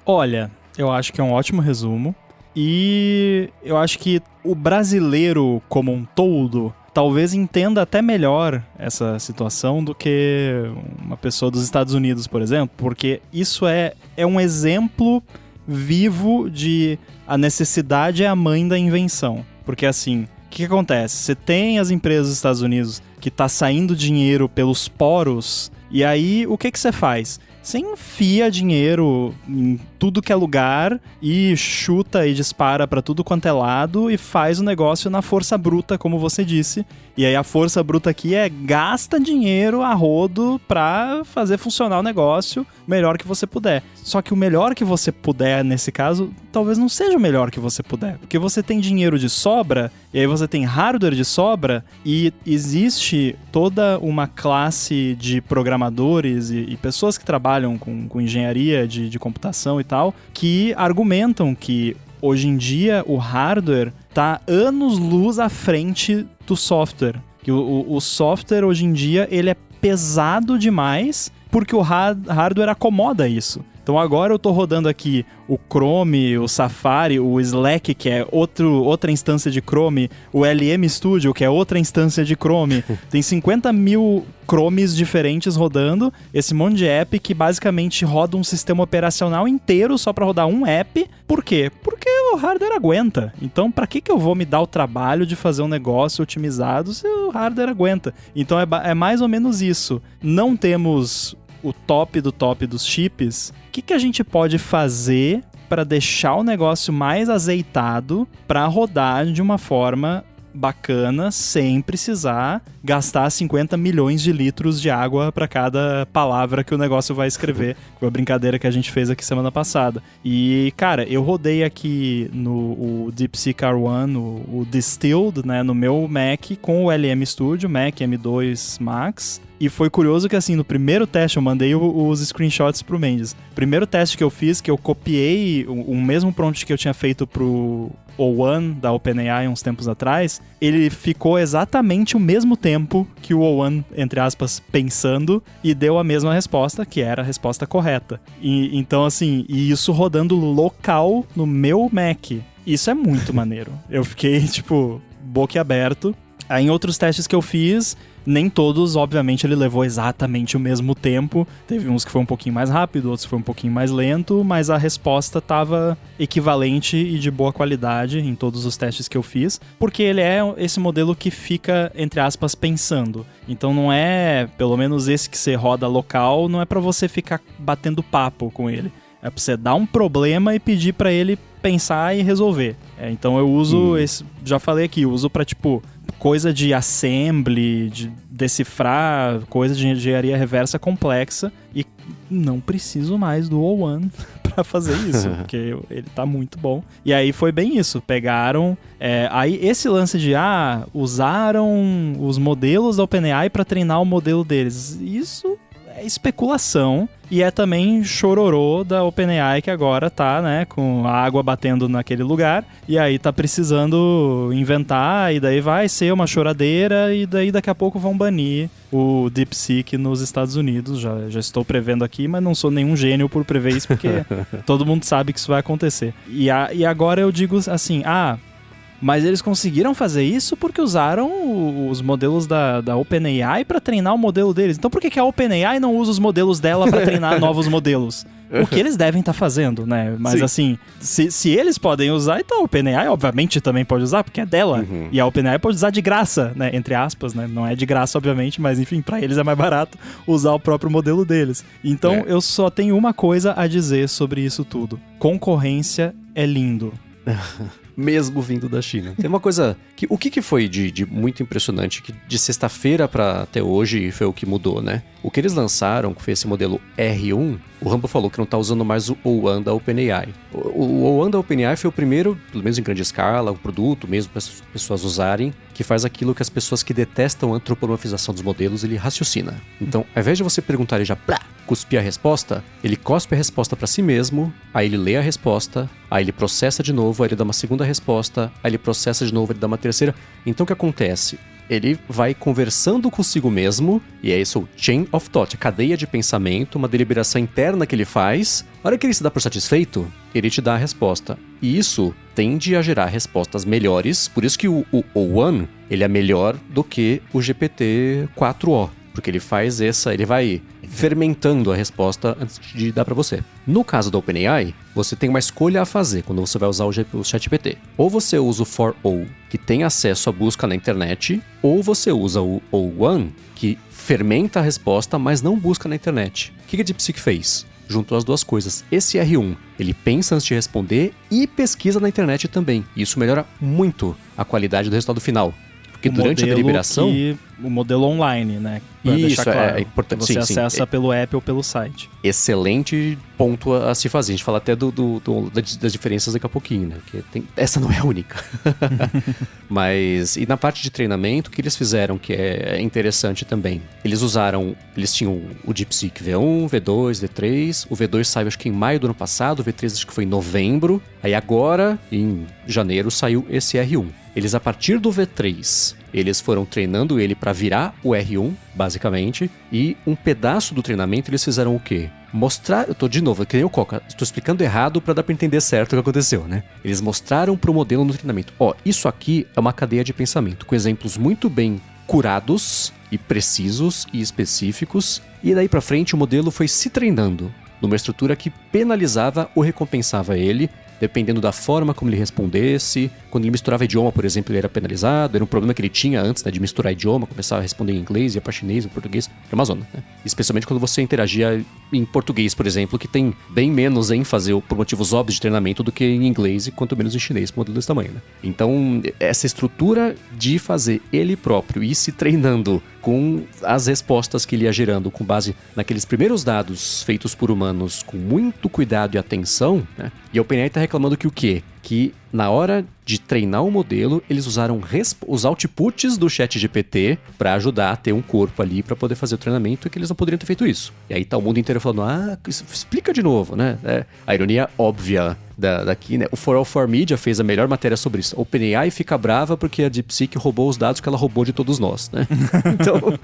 Olha, eu acho que é um ótimo resumo. E eu acho que o brasileiro como um todo talvez entenda até melhor essa situação do que uma pessoa dos Estados Unidos, por exemplo. Porque isso é um exemplo vivo de a necessidade é a mãe da invenção. Porque assim... O que acontece? Você tem as empresas dos Estados Unidos que tá saindo dinheiro pelos poros, e aí o que você faz? Você enfia dinheiro em tudo que é lugar e chuta e dispara pra tudo quanto é lado e faz o negócio na força bruta, como você disse. E aí a força bruta aqui é gasta dinheiro a rodo pra fazer funcionar o negócio o melhor que você puder. Só que o melhor que você puder, nesse caso, talvez não seja o melhor que você puder. Porque você tem dinheiro de sobra, e aí você tem hardware de sobra, e existe toda uma classe de programadores e pessoas que trabalham com engenharia de computação e tal, que argumentam que hoje em dia o hardware está anos-luz à frente do software. Que o software hoje em dia ele é pesado demais porque o hardware acomoda isso. Então agora eu tô rodando aqui o Chrome, o Safari, o Slack, que é outra instância de Chrome, o LM Studio, que é outra instância de Chrome. Tem 50 mil Chromes diferentes rodando, esse monte de app que basicamente roda um sistema operacional inteiro só para rodar um app. Por quê? Porque o hardware aguenta. Então pra que eu vou me dar o trabalho de fazer um negócio otimizado se o hardware aguenta? Então é mais ou menos isso. Não temos o top do top dos chips. O que a gente pode fazer para deixar o negócio mais azeitado para rodar de uma forma bacana, sem precisar gastar 50 milhões de litros de água para cada palavra que o negócio vai escrever, com a brincadeira que a gente fez aqui semana passada. E, cara, eu rodei aqui no DeepSeek R1, o Distilled, né, no meu Mac, com o LM Studio, Mac M2 Max. E foi curioso que, assim, no primeiro teste, eu mandei os screenshots pro Mendes. Primeiro teste que eu fiz, que eu copiei o mesmo prompt que eu tinha feito pro O1 da OpenAI uns tempos atrás, ele ficou exatamente o mesmo tempo que o O1, entre aspas, pensando, e deu a mesma resposta, que era a resposta correta. E, então, assim, e isso rodando local no meu Mac. Isso é muito maneiro. Eu fiquei, tipo, boquiaberto. Aí, em outros testes que eu fiz, nem todos, obviamente, ele levou exatamente o mesmo tempo. Teve uns que foi um pouquinho mais rápido, outros que foi um pouquinho mais lento, mas a resposta estava equivalente e de boa qualidade em todos os testes que eu fiz, porque ele é esse modelo que fica, entre aspas, pensando. Então não é, pelo menos esse que você roda local, não é para você ficar batendo papo com ele. É pra você dar um problema e pedir pra ele pensar e resolver. Então eu uso já falei aqui, eu uso pra tipo coisa de assembly, de decifrar, coisa de engenharia reversa complexa, e não preciso mais do O1 pra fazer isso, porque ele tá muito bom. E aí foi bem isso, pegaram... aí esse lance de, usaram os modelos da OpenAI pra treinar o modelo deles, isso é especulação, e é também chororô da OpenAI, que agora tá, né, com a água batendo naquele lugar, e aí tá precisando inventar, e daí vai ser uma choradeira, e daí daqui a pouco vão banir o DeepSeek nos Estados Unidos. Já estou prevendo aqui, mas não sou nenhum gênio por prever isso, porque todo mundo sabe que isso vai acontecer. E agora eu digo assim, mas eles conseguiram fazer isso porque usaram os modelos da OpenAI para treinar o modelo deles. Então por que a OpenAI não usa os modelos dela para treinar novos modelos? O que eles devem estar fazendo, né? Mas assim, se eles podem usar, então a OpenAI obviamente também pode usar, porque é dela. E a OpenAI pode usar de graça, né? Entre aspas, né? Não é de graça, obviamente, mas enfim, para eles é mais barato usar o próprio modelo deles. Então eu só tenho uma coisa a dizer sobre isso tudo. Concorrência é lindo. Mesmo vindo da China. Tem uma coisa... O que foi de muito impressionante que de sexta-feira para até hoje foi o que mudou, né? O que eles lançaram, que foi esse modelo R1, o Rambo falou que não tá usando mais o O1 da OpenAI. O O1 da OpenAI foi o primeiro, pelo menos em grande escala, um produto mesmo para as pessoas usarem, que faz aquilo que as pessoas que detestam a antropomorfização dos modelos, ele raciocina. Então, ao invés de você perguntar ele já cuspir a resposta, ele cospe a resposta para si mesmo, aí ele lê a resposta, aí ele processa de novo, aí ele dá uma segunda resposta, aí ele processa de novo, ele dá uma terceira. Então o que acontece? Ele vai conversando consigo mesmo, e é isso o chain of thought, a cadeia de pensamento, uma deliberação interna que ele faz. Na hora que ele se dá por satisfeito, ele te dá a resposta. E isso tende a gerar respostas melhores, por isso que o O1 ele é melhor do que o GPT-4o. Porque ele faz ele vai fermentando a resposta antes de dar para você. No caso da OpenAI, você tem uma escolha a fazer quando você vai usar o ChatGPT. Ou você usa o 4o, que tem acesso à busca na internet, ou você usa o O1, que fermenta a resposta, mas não busca na internet. O que a DeepSeek fez? Juntou as duas coisas. Esse R1, ele pensa antes de responder e pesquisa na internet também. Isso melhora muito a qualidade do resultado final. Porque durante a deliberação... O modelo online, né? Pra isso, claro, é importante. Você acessa pelo app ou pelo site. Excelente ponto a se fazer. A gente fala até das diferenças daqui a pouquinho, né? Porque essa não é a única. Mas, e na parte de treinamento, o que eles fizeram que é interessante também? Eles tinham o DeepSeek V1, V2, V3. O V2 saiu acho que em maio do ano passado, o V3 acho que foi em novembro. Aí agora, em janeiro, saiu esse R1. Eles, a partir do V3, eles foram treinando ele para virar o R1, basicamente, e um pedaço do treinamento eles fizeram o quê? Mostrar... Eu tô de novo, que nem o Coca, estou explicando errado para dar para entender certo o que aconteceu, né? Eles mostraram pro modelo no treinamento. Isso aqui é uma cadeia de pensamento, com exemplos muito bem curados e precisos e específicos, e daí para frente o modelo foi se treinando numa estrutura que penalizava ou recompensava ele, dependendo da forma como ele respondesse. Quando ele misturava idioma, por exemplo, ele era penalizado. Era um problema que ele tinha antes, né, de misturar idioma, começar a responder em inglês, ia para chinês, ou português. Era uma zona, né? Especialmente quando você interagia em português, por exemplo, que tem bem menos ênfase, por motivos óbvios de treinamento, do que em inglês e quanto menos em chinês, com um modelo desse tamanho, né? Então, essa estrutura de fazer ele próprio e se treinando com as respostas que ele ia gerando com base naqueles primeiros dados feitos por humanos com muito cuidado e atenção, né? E a OpenAI está reclamando que o quê? Que na hora de treinar o modelo, eles usaram os outputs do ChatGPT para ajudar a ter um corpo ali para poder fazer o treinamento, e que eles não poderiam ter feito isso. E aí tá o mundo inteiro falando, explica de novo, né? A ironia óbvia daqui, né? O 404 Media fez a melhor matéria sobre isso. A OpenAI fica brava porque a DeepSeek roubou os dados que ela roubou de todos nós, né? Então,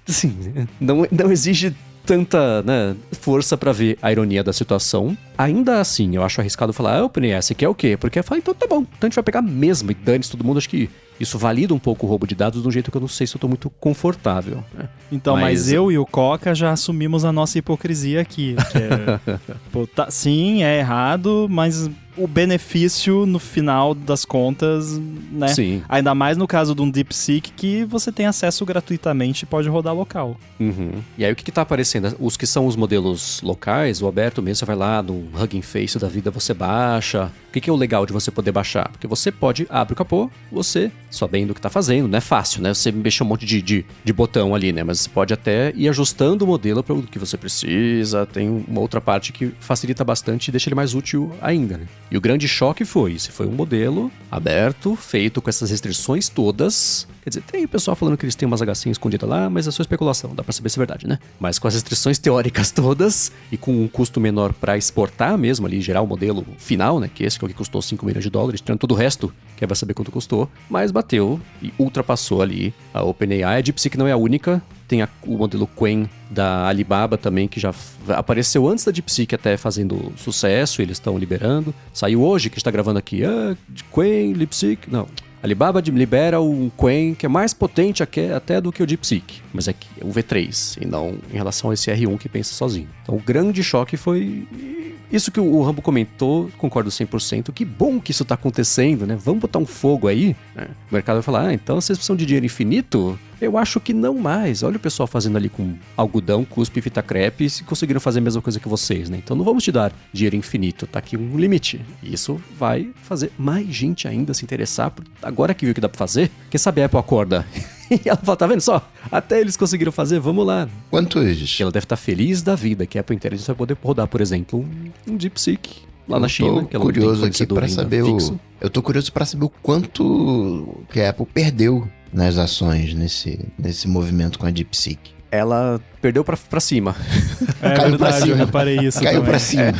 assim, não exige tanta, né, força pra ver a ironia da situação. Ainda assim, eu acho arriscado falar, OpenAI, você quer o quê? Porque eu falo, então tá bom, então a gente vai pegar mesmo e dane-se todo mundo. Acho que isso valida um pouco o roubo de dados de um jeito que eu não sei se eu tô muito confortável, né? Então, mas eu e o Coca já assumimos a nossa hipocrisia aqui. Que sim, é errado, mas o benefício no final das contas, né? Sim. Ainda mais no caso de um DeepSeek que você tem acesso gratuitamente e pode rodar local. Uhum. E aí o que tá aparecendo? Os que são os modelos locais, o aberto mesmo, você vai lá no Hugging Face da vida, você baixa. O que é o legal de você poder baixar? Porque você pode, abre o capô, você, sabendo o que tá fazendo, não é fácil, né? Você mexe um monte de botão ali, né? Mas você pode até ir ajustando o modelo para o que você precisa. Tem uma outra parte que facilita bastante e deixa ele mais útil ainda, né? E o grande choque foi, esse foi um modelo aberto, feito com essas restrições todas. Quer dizer, tem o pessoal falando que eles têm umas HC escondidas lá, mas é só especulação, dá pra saber se é verdade, né? Mas com as restrições teóricas todas e com um custo menor pra exportar mesmo ali, gerar o modelo final, né? Que esse que é o que custou $5 milhões, tirando todo o resto, que vai saber quanto custou, mas bateu e ultrapassou ali a OpenAI. A DeepSeek não é a única, tem o modelo Qwen da Alibaba também, que já apareceu antes da DeepSeek até fazendo sucesso, eles estão liberando. Saiu hoje, que está gravando aqui, Qwen, DeepSeek, não. Alibaba libera um Qwen que é mais potente até do que o DeepSeek, mas é o V3, e não em relação a esse R1 que pensa sozinho. Então o grande choque foi isso que o Rambo comentou, concordo 100%, que bom que isso tá acontecendo, né? Vamos botar um fogo aí? O mercado vai falar, então vocês precisam de dinheiro infinito? Eu acho que não mais. Olha o pessoal fazendo ali com algodão, cuspe e fita crepe e conseguiram fazer a mesma coisa que vocês, né? Então não vamos te dar dinheiro infinito, tá aqui um limite. E isso vai fazer mais gente ainda se interessar. Agora que viu que dá pra fazer, quem sabe a Apple acorda. E ela fala, tá vendo só? Até eles conseguiram fazer, vamos lá. Quantos? Ela deve estar feliz da vida que a Apple Intelligence vai poder rodar, por exemplo, um DeepSeek lá na China. Que ela curioso aqui para saber eu tô curioso para saber o quanto que a Apple perdeu nas ações nesse movimento com a DeepSeek. Ela perdeu pra cima. Caiu verdade, pra cima. eu reparei isso Caiu também. pra cima.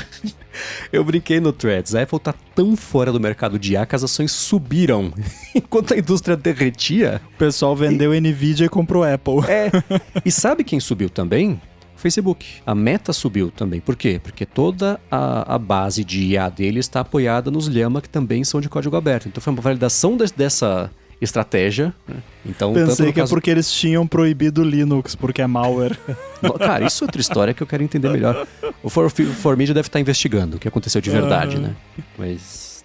Eu brinquei no Threads. A Apple tá tão fora do mercado de IA que as ações subiram. Enquanto a indústria derretia. O pessoal vendeu Nvidia e comprou Apple. E sabe quem subiu também? Facebook. A Meta subiu também. Por quê? Porque toda a base de IA deles está apoiada nos Llama, que também são de código aberto. Então foi uma validação dessa estratégia. Né? Então, pensei que é porque eles tinham proibido o Linux, porque é malware. Cara, isso é outra história que eu quero entender melhor. O Formidia deve estar investigando o que aconteceu de verdade, né? Mas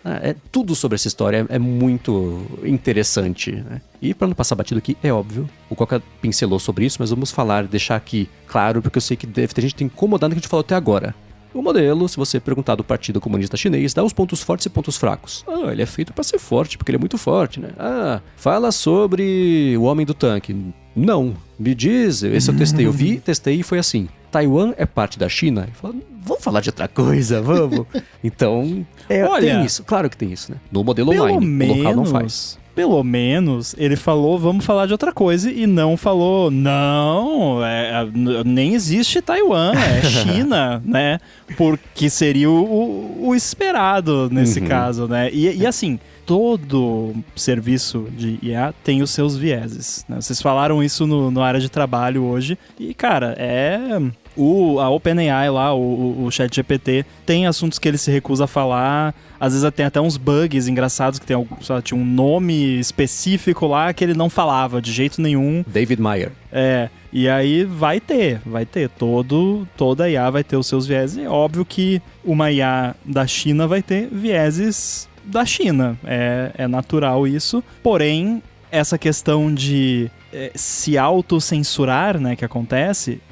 tudo sobre essa história é muito interessante, né? E para não passar batido aqui, é óbvio, o Coca pincelou sobre isso, mas vamos deixar aqui claro, porque eu sei que deve ter gente que tem incomodado no que a gente falou até agora. O modelo, se você perguntar do Partido Comunista Chinês, dá os pontos fortes e pontos fracos. Ele é feito para ser forte, porque ele é muito forte, né? Fala sobre o homem do tanque. Não, me diz, esse eu testei, testei e foi assim. Taiwan é parte da China? Ele fala, vamos falar de outra coisa, vamos. Então, olha, tem isso, claro que tem isso, né? No modelo online, o local não faz. Pelo menos ele falou, vamos falar de outra coisa, e não falou, não, nem existe Taiwan, é China, né? Porque seria o esperado nesse caso, né? E assim, todo serviço de IA tem os seus vieses, né? Vocês falaram isso no área de trabalho hoje, e cara, a OpenAI lá, o ChatGPT, tem assuntos que ele se recusa a falar, às vezes tem até uns bugs engraçados que tinha um nome específico lá que ele não falava de jeito nenhum. David Meyer. E aí vai ter, toda IA vai ter os seus vieses. É óbvio que uma IA da China vai ter vieses da China, é natural isso, porém, essa questão de se autocensurar, né, que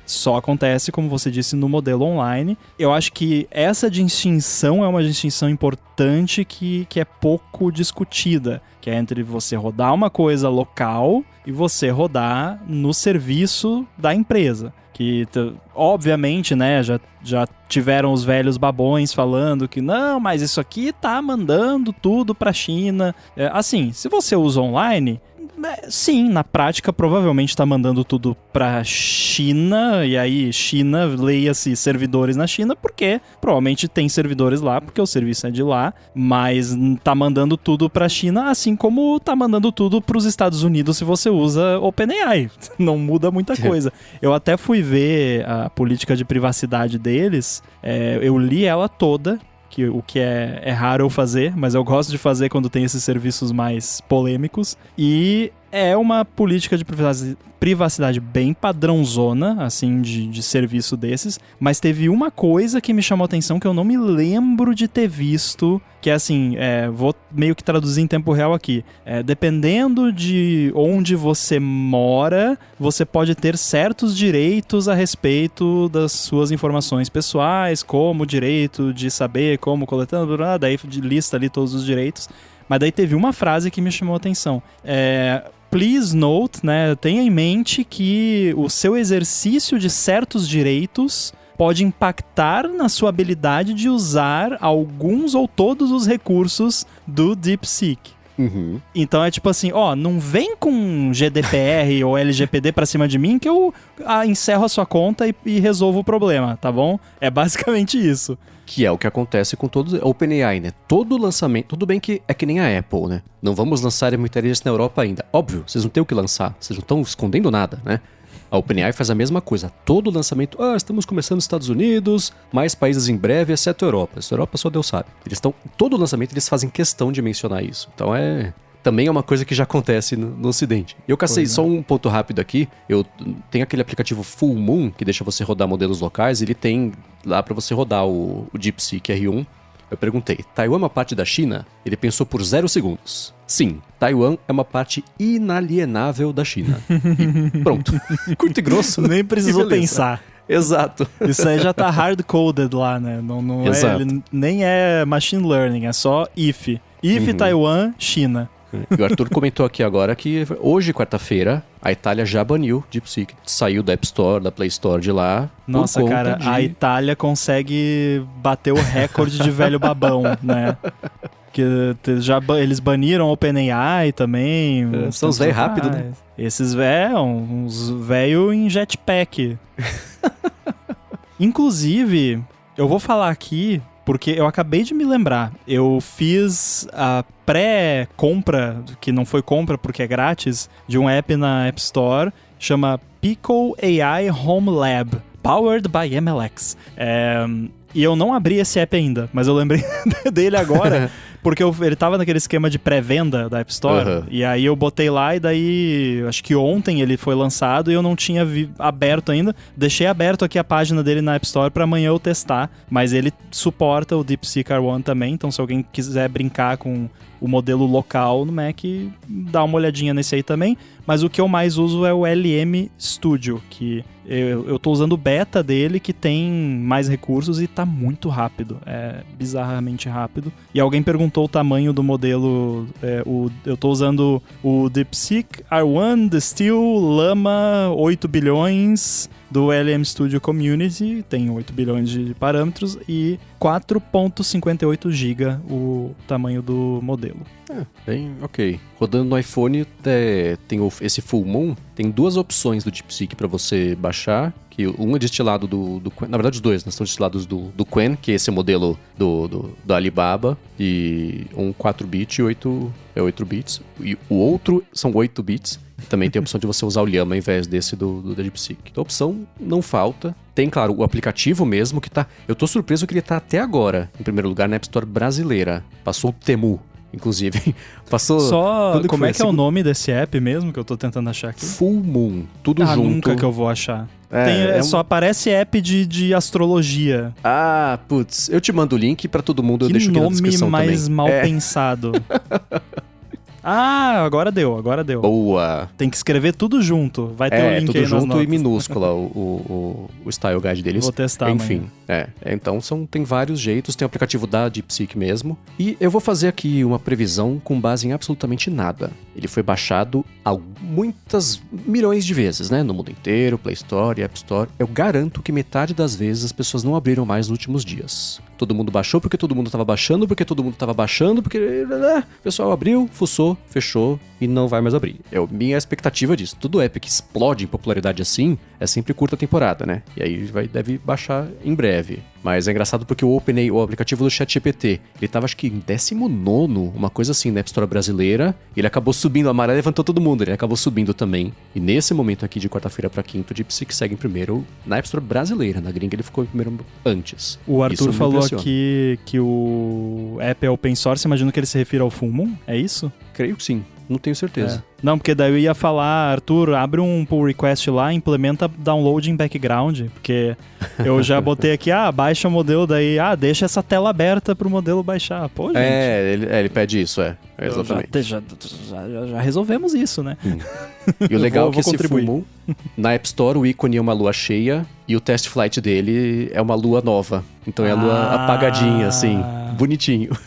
só acontece, como você disse, no modelo online. Eu acho que essa distinção é uma distinção importante que é pouco discutida, que é entre você rodar uma coisa local e você rodar no serviço da empresa. Que, obviamente, né, já tiveram os velhos babões falando que não, mas isso aqui tá mandando tudo pra China. Assim, se você usa online, sim, na prática provavelmente tá mandando tudo pra China, e aí China, leia-se servidores na China, porque provavelmente tem servidores lá, porque o serviço é de lá, mas tá mandando tudo pra China, assim como tá mandando tudo pros Estados Unidos se você usa OpenAI. Não muda muita coisa. Eu até fui ver a política de privacidade deles, eu li ela toda, o que é raro eu fazer, mas eu gosto de fazer quando tem esses serviços mais polêmicos, e é uma política de privacidade bem padrãozona, assim, de serviço desses, mas teve uma coisa que me chamou a atenção que eu não me lembro de ter visto, que é assim, vou meio que traduzir em tempo real aqui. Dependendo de onde você mora, você pode ter certos direitos a respeito das suas informações pessoais, como o direito de saber como coletando, daí lista ali todos os direitos. Mas daí teve uma frase que me chamou a atenção. Please note, né, tenha em mente que o seu exercício de certos direitos pode impactar na sua habilidade de usar alguns ou todos os recursos do DeepSeek. Uhum. Então é tipo assim, não vem com GDPR ou LGPD pra cima de mim que eu encerro a sua conta e resolvo o problema, tá bom? É basicamente isso. Que é o que acontece com todos... OpenAI, né? Todo lançamento... Tudo bem que é que nem a Apple, né? Não vamos lançar uma inteligência na Europa ainda. Óbvio, vocês não têm o que lançar. Vocês não estão escondendo nada, né? A OpenAI faz a mesma coisa. Todo lançamento... estamos começando nos Estados Unidos, mais países em breve, exceto a Europa. A Europa só Deus sabe. Todo lançamento eles fazem questão de mencionar isso. Então também é uma coisa que já acontece no Ocidente. Eu cacei só um ponto rápido aqui. Eu tenho aquele aplicativo Full Moon, que deixa você rodar modelos locais. Ele tem lá pra você rodar o DeepSeek R1. Eu perguntei, Taiwan é uma parte da China? Ele pensou por 0 segundos. Sim, Taiwan é uma parte inalienável da China. E pronto. Curto e grosso. Nem precisou pensar. Exato. Isso aí já tá hard-coded lá, né? Não ele nem é machine learning, é só if. If Taiwan, China. E o Arthur comentou aqui agora que hoje, quarta-feira, a Itália já baniu DeepSeek. Saiu da App Store, da Play Store de lá. Nossa, cara, a Itália consegue bater o recorde de velho babão, né? Que eles baniram o OpenAI também. São os velhos rápidos, né? Esses uns velho em jetpack. Inclusive, eu vou falar aqui... Porque eu acabei de me lembrar, eu fiz a pré-compra, que não foi compra porque é grátis, de um app na App Store, chama Pico AI Home Lab, powered by MLX. E eu não abri esse app ainda, mas eu lembrei dele agora, porque ele tava naquele esquema de pré-venda da App Store, e aí eu botei lá e daí, acho que ontem ele foi lançado e eu não tinha aberto ainda. Deixei aberto aqui a página dele na App Store pra amanhã eu testar, mas ele suporta o DeepSeek R1 também, então se alguém quiser brincar com o modelo local no Mac, dá uma olhadinha nesse aí também. Mas o que eu mais uso é o LM Studio, que eu tô usando o beta dele, que tem mais recursos e tá muito rápido, bizarramente rápido. E alguém perguntou o tamanho do modelo, eu tô usando o DeepSeek R1 The Steel Llama 8 bilhões do LM Studio Community, tem 8 bilhões de parâmetros e 4.58 GB o tamanho do modelo. Bem, ok. Rodando no iPhone, tem esse Full Moon, tem 2 opções do DeepSeek para você baixar, que um é destilado do Qwen, na verdade os dois, né, são destilados do Qwen, que é esse modelo do Alibaba, e um 4-bit e 8 bits, e o outro são 8 bits, também tem a opção de você usar o Llama ao invés desse do DeepSeek. Então a opção não falta. Tem, claro, o aplicativo mesmo que tá... Eu tô surpreso que ele tá até agora, em primeiro lugar, na App Store brasileira. Passou o Temu, inclusive. Passou... Só... Como é que é o nome desse app mesmo que eu tô tentando achar aqui? Full Moon. Tudo junto. Nunca que eu vou achar. Só aparece app de astrologia. Putz. Eu te mando o link pra todo mundo, eu deixo aqui na descrição também. Que nome mais mal pensado. Agora deu. Boa! Tem que escrever tudo junto. Vai ter o link tudo aí nas junto notas. E minúscula o style guide deles. Vou testar, enfim. Então tem vários jeitos. Tem o aplicativo da DeepSeek mesmo. E eu vou fazer aqui uma previsão com base em absolutamente nada. Ele foi baixado muitas milhões de vezes, né? No mundo inteiro, Play Store e App Store. Eu garanto que metade das vezes as pessoas não abriram mais nos últimos dias. Todo mundo baixou porque todo mundo estava baixando, porque todo mundo estava baixando, porque o pessoal abriu, fuçou, fechou e não vai mais abrir. Minha expectativa disso. Todo app que explode em popularidade assim é sempre curta temporada, né? E aí deve baixar em breve. Mas é engraçado porque o OpenAI, o aplicativo do ChatGPT, ele tava acho que em 19º, uma coisa assim, na App Store brasileira. Ele acabou subindo, a maré levantou todo mundo, ele acabou subindo também. E nesse momento aqui de quarta-feira pra quinta, o DeepSeek segue em primeiro na App Store brasileira. Na gringa ele ficou em primeiro antes. O Arthur falou aqui que o app é open source, imagino que ele se refira ao Full Moon, é isso? Creio que sim. Não tenho certeza. Não, porque daí eu ia falar, Arthur, abre um pull request lá, implementa download em background, porque eu já botei aqui, baixa o modelo, daí, deixa essa tela aberta pro modelo baixar. Pô, gente. Ele pede isso, exatamente. Já resolvemos isso, né? E o legal é que esse contribuir. Full Moon, na App Store, o ícone é uma lua cheia e o test flight dele é uma lua nova. Então é a lua apagadinha, assim, bonitinho.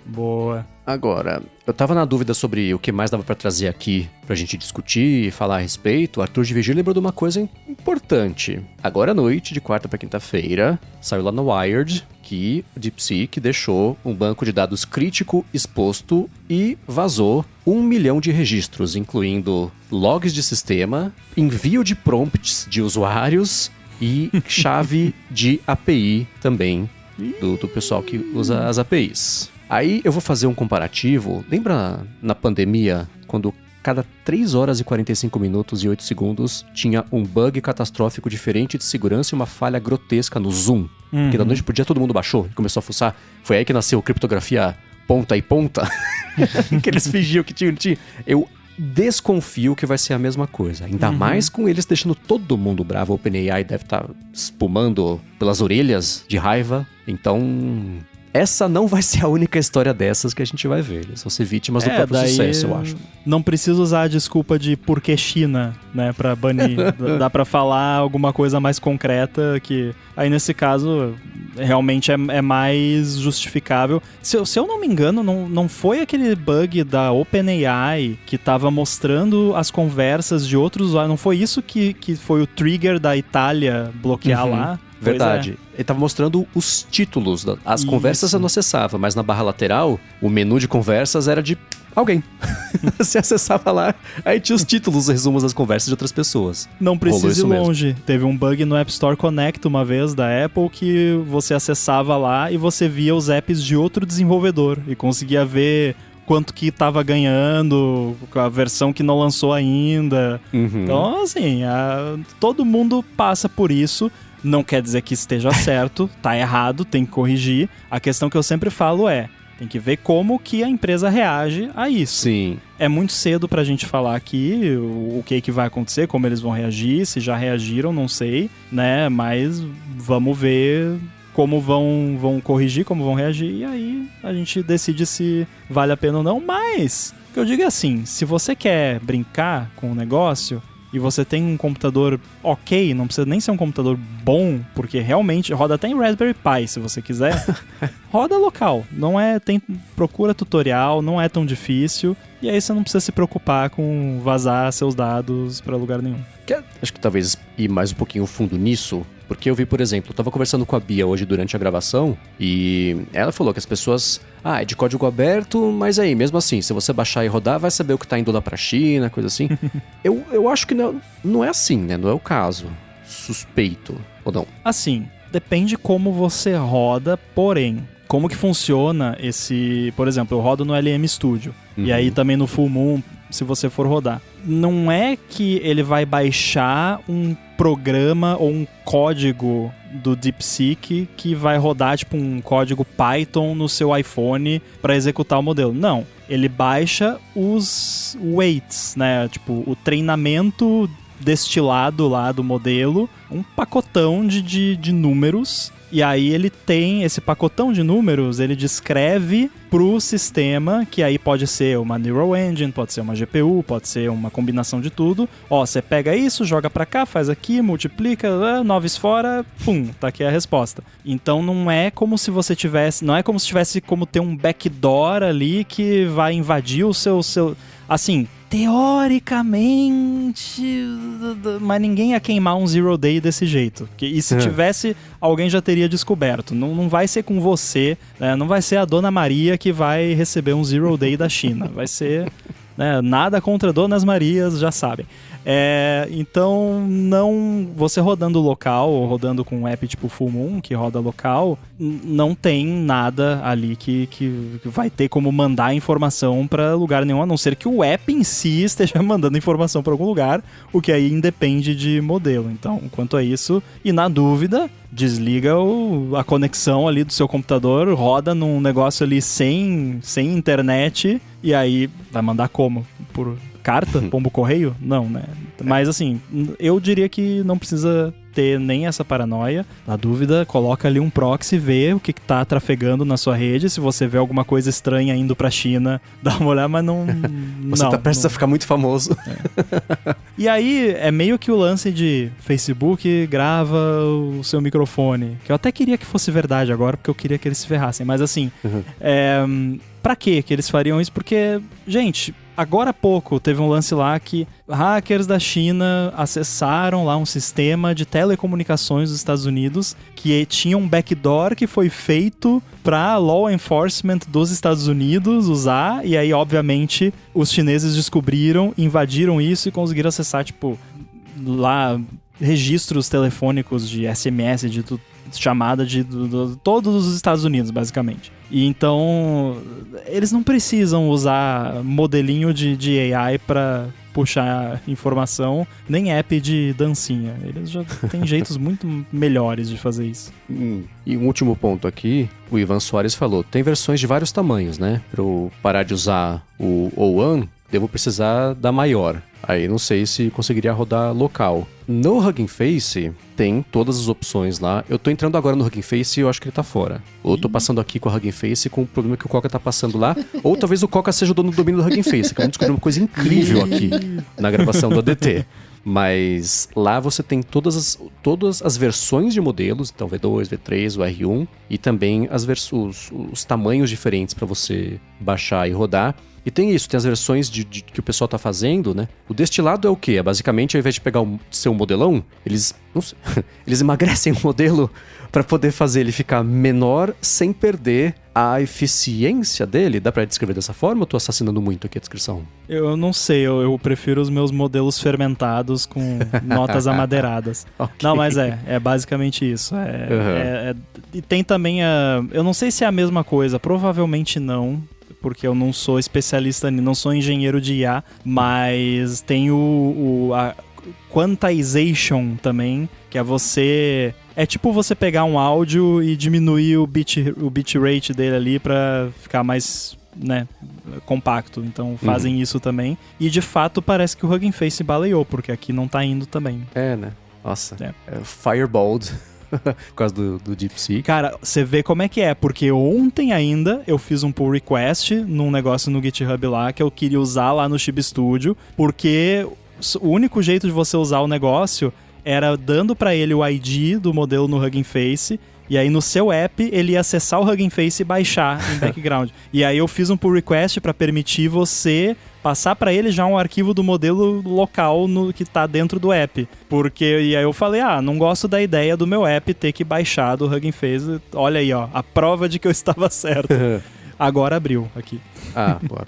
Boa. Agora, eu tava na dúvida sobre o que mais dava pra trazer aqui pra gente discutir e falar a respeito. O Arthur de Vigir lembrou de uma coisa importante. Agora à noite, de quarta pra quinta-feira, saiu lá no Wired que o DeepSeek deixou um banco de dados crítico exposto e vazou 1 milhão de registros, incluindo logs de sistema, envio de prompts de usuários e chave de API também do pessoal que usa as APIs. Aí eu vou fazer um comparativo. Lembra na pandemia, quando cada 3 horas e 45 minutos e 8 segundos tinha um bug catastrófico diferente de segurança e uma falha grotesca no Zoom? Que da noite pro dia todo mundo baixou e começou a fuçar. Foi aí que nasceu criptografia ponta e ponta. Que eles fingiam que tinha. Eu desconfio que vai ser a mesma coisa. Ainda mais com eles deixando todo mundo bravo. O OpenAI deve estar espumando pelas orelhas de raiva. Então, essa não vai ser a única história dessas que a gente vai ver. Eles vão ser vítimas do próprio sucesso, eu acho. Não precisa usar a desculpa de porque China, né, pra banir. Dá pra falar alguma coisa mais concreta que... Aí, nesse caso, realmente é mais justificável. Se eu não me engano, não foi aquele bug da OpenAI que tava mostrando as conversas de outros usuários. Não foi isso que foi o trigger da Itália bloquear lá? Verdade. Ele tava mostrando os títulos. As conversas você não acessava, mas na barra lateral, o menu de conversas era de alguém. Você acessava lá, aí tinha os títulos, os resumos das conversas de outras pessoas. Não precisa ir longe. Teve um bug no App Store Connect uma vez da Apple que você acessava lá e você via os apps de outro desenvolvedor e conseguia ver quanto que tava ganhando, a versão que não lançou ainda. Então, assim, todo mundo passa por isso. Não quer dizer que esteja certo, tá errado, tem que corrigir. A questão que eu sempre falo tem que ver como que a empresa reage a isso. Sim. É muito cedo pra gente falar aqui o que vai acontecer, como eles vão reagir, se já reagiram, não sei, né? Mas vamos ver como vão corrigir, como vão reagir, e aí a gente decide se vale a pena ou não. Mas, o que eu digo é assim, se você quer brincar com o negócio... e você tem um computador ok, não precisa nem ser um computador bom, porque realmente roda até em Raspberry Pi, se você quiser. Roda local, procura tutorial, não é tão difícil, e aí você não precisa se preocupar com vazar seus dados para lugar nenhum. Acho que talvez ir mais um pouquinho fundo nisso, porque eu vi, por exemplo, eu tava conversando com a Bia hoje durante a gravação, e ela falou que as pessoas... é de código aberto, mas aí, mesmo assim, se você baixar e rodar, vai saber o que tá indo lá pra China, coisa assim. eu acho que não é assim, né? Não é o caso. Suspeito, ou não? Assim, depende como você roda, porém... Como que funciona esse... Por exemplo, eu rodo no LM Studio. E aí também no Full Moon, se você for rodar. Não é que ele vai baixar um programa ou um código do DeepSeek que vai rodar tipo um código Python no seu iPhone para executar o modelo. Não. Ele baixa os weights, né? Tipo, o treinamento destilado lá do modelo. Um pacotão de números. E aí ele tem esse pacotão de números, ele descreve pro sistema, que aí pode ser uma Neural Engine, pode ser uma GPU, pode ser uma combinação de tudo. Ó, você pega isso, joga pra cá, faz aqui, multiplica, 9 fora, pum, tá aqui a resposta. Então não é como se você tivesse, como ter um backdoor ali que vai invadir o seu assim... Teoricamente, mas ninguém ia queimar um Zero Day desse jeito. E se tivesse, alguém já teria descoberto. Não vai ser com você, né? Não vai ser a Dona Maria que vai receber um Zero Day da China. Vai ser, né? Nada contra Donas Marias, já sabem. Então, você rodando local, ou rodando com um app tipo Full Moon, que roda local, não tem nada ali que vai ter como mandar informação para lugar nenhum, a não ser que o app em si esteja mandando informação para algum lugar, o que aí independe de modelo. Então, quanto a isso, e na dúvida, desliga a conexão ali do seu computador, roda num negócio ali sem internet, e aí vai mandar como? Por carta? Pombo correio? Não, né? Mas assim, eu diria que não precisa ter nem essa paranoia. Na dúvida, coloca ali um proxy, vê o que tá trafegando na sua rede. Se você vê alguma coisa estranha indo pra China, dá uma olhada, mas não... Você tá prestes a ficar muito famoso. E aí, é meio que o lance de Facebook grava o seu microfone. Que eu até queria que fosse verdade agora, porque eu queria que eles se ferrassem. Mas assim, pra que eles fariam isso? Porque, gente... Agora há pouco teve um lance lá que hackers da China acessaram lá um sistema de telecomunicações dos Estados Unidos que tinha um backdoor que foi feito para law enforcement dos Estados Unidos usar, e aí obviamente os chineses descobriram, invadiram isso e conseguiram acessar, tipo, lá registros telefônicos de SMS, de chamada de todos os Estados Unidos, basicamente. E então, eles não precisam usar modelinho de AI para puxar informação, nem app de dancinha. Eles já têm jeitos muito melhores de fazer isso. E um último ponto aqui, o Ivan Soares falou, tem versões de vários tamanhos, né? Para eu parar de usar o O1, devo precisar da maior. Aí não sei se conseguiria rodar local. No Hugging Face tem todas as opções lá. Eu tô entrando agora no Hugging Face e eu acho que ele tá fora. Ou eu tô passando aqui com o Hugging Face com o problema que o Coca tá passando lá. Ou talvez o Coca seja o dono do domínio do Hugging Face. Que vamos descobrir uma coisa incrível aqui na gravação do ADT. Mas lá você tem todas as versões de modelos, então V2, V3, o R1, e também os tamanhos diferentes para você baixar e rodar. E tem isso, tem as versões que o pessoal tá fazendo, né? O destilado é o quê? É basicamente, ao invés de pegar o seu modelão, eles emagrecem o modelo para poder fazer ele ficar menor sem perder a eficiência dele. Dá pra descrever dessa forma ou tô assassinando muito aqui a descrição? Eu não sei, eu prefiro os meus modelos fermentados com notas amadeiradas. Okay. Não, mas é basicamente isso. E tem também eu não sei se é a mesma coisa, provavelmente não, porque eu não sou especialista, não sou engenheiro de IA, mas tem a quantization também, que é você... É tipo você pegar um áudio e diminuir o bitrate dele ali pra ficar mais, né, compacto. Então fazem isso também. E de fato parece que o Hugging Face baleou, porque aqui não tá indo também. É, né? Nossa. Fireballed. Por causa do DeepSeek. Cara, você vê como é que é, porque ontem ainda eu fiz um pull request num negócio no GitHub lá que eu queria usar lá no Chibi Studio, porque o único jeito de você usar o negócio era dando pra ele o ID do modelo no Hugging Face, e aí no seu app ele ia acessar o Hugging Face e baixar em background. E aí eu fiz um pull request pra permitir você passar pra ele já um arquivo do modelo local que tá dentro do app. E aí eu falei, não gosto da ideia do meu app ter que baixar do Hugging Face. Olha aí, ó, a prova de que eu estava certo. Agora abriu aqui.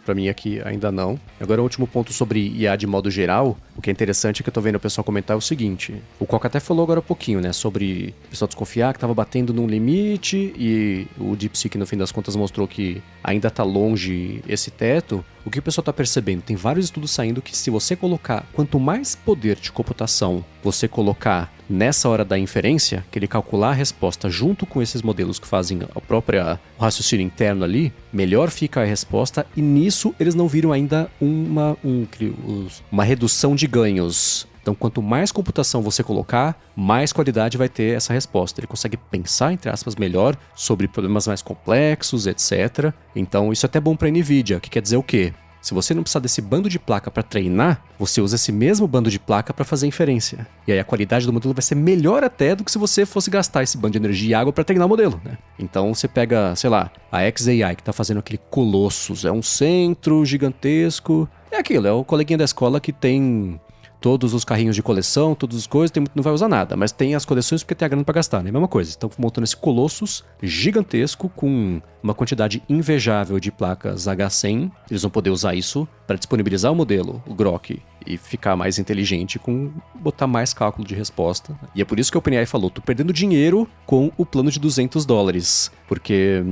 Pra mim aqui ainda não. Agora o último ponto sobre IA de modo geral. O que é interessante que eu tô vendo o pessoal comentar é o seguinte. O Coca até falou agora um pouquinho, né? Sobre o pessoal desconfiar que tava batendo num limite e o DeepSeek no fim das contas mostrou que ainda tá longe esse teto. O que o pessoal tá percebendo? Tem vários estudos saindo que se você colocar, quanto mais poder de computação você colocar nessa hora da inferência, que ele calcular a resposta junto com esses modelos que fazem o próprio raciocínio interno ali, melhor fica a resposta, e nisso eles não viram ainda uma redução de ganhos. Então, quanto mais computação você colocar, mais qualidade vai ter essa resposta. Ele consegue pensar, entre aspas, melhor sobre problemas mais complexos, etc. Então, isso é até bom para a NVIDIA, que quer dizer o quê? Se você não precisar desse bando de placa para treinar, você usa esse mesmo bando de placa para fazer inferência. E aí a qualidade do modelo vai ser melhor até do que se você fosse gastar esse bando de energia e água para treinar o modelo, né? Então você pega, sei lá, a XAI que tá fazendo aquele Colossus, é um centro gigantesco. É aquilo, é o coleguinha da escola que tem todos os carrinhos de coleção, todas as coisas, não vai usar nada, mas tem as coleções porque tem a grana para gastar, né? Mesma coisa. Estão montando esse Colossus gigantesco com uma quantidade invejável de placas H100. Eles vão poder usar isso para disponibilizar o modelo, o Grok, e ficar mais inteligente com botar mais cálculo de resposta. E é por isso que a OpenAI falou, tô perdendo dinheiro com o plano de $200, porque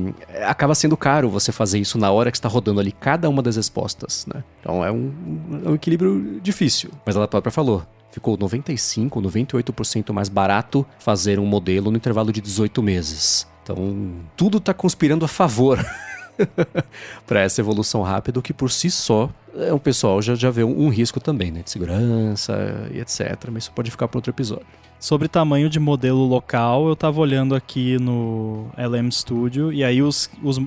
acaba sendo caro você fazer isso na hora que está rodando ali cada uma das respostas, né? Então é um equilíbrio difícil. Mas ela própria falou, ficou 95%, 98% mais barato fazer um modelo no intervalo de 18 meses. Então, tudo tá conspirando a favor para essa evolução rápida, o que por si só, o pessoal já vê um risco também, né? De segurança e etc. Mas isso pode ficar para outro episódio. Sobre tamanho de modelo local, eu tava olhando aqui no LM Studio, e aí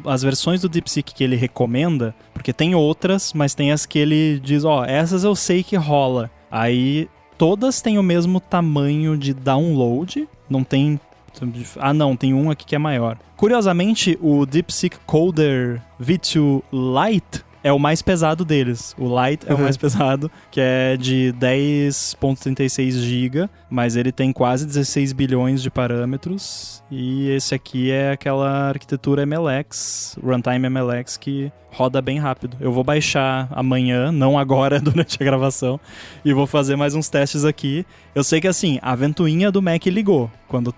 as versões do DeepSeek que ele recomenda, porque tem outras, mas tem as que ele diz, essas eu sei que rola. Aí, todas têm o mesmo tamanho de download, não tem... não, tem um aqui que é maior. Curiosamente, o DeepSeek Coder V2 Lite é o mais pesado deles. O Lite é o mais pesado, que é de 10.36 GB, mas ele tem quase 16 bilhões de parâmetros. E esse aqui é aquela arquitetura MLX, Runtime MLX, que roda bem rápido. Eu vou baixar amanhã, não agora, durante a gravação, e vou fazer mais uns testes aqui. Eu sei que, assim, a ventoinha do Mac ligou quando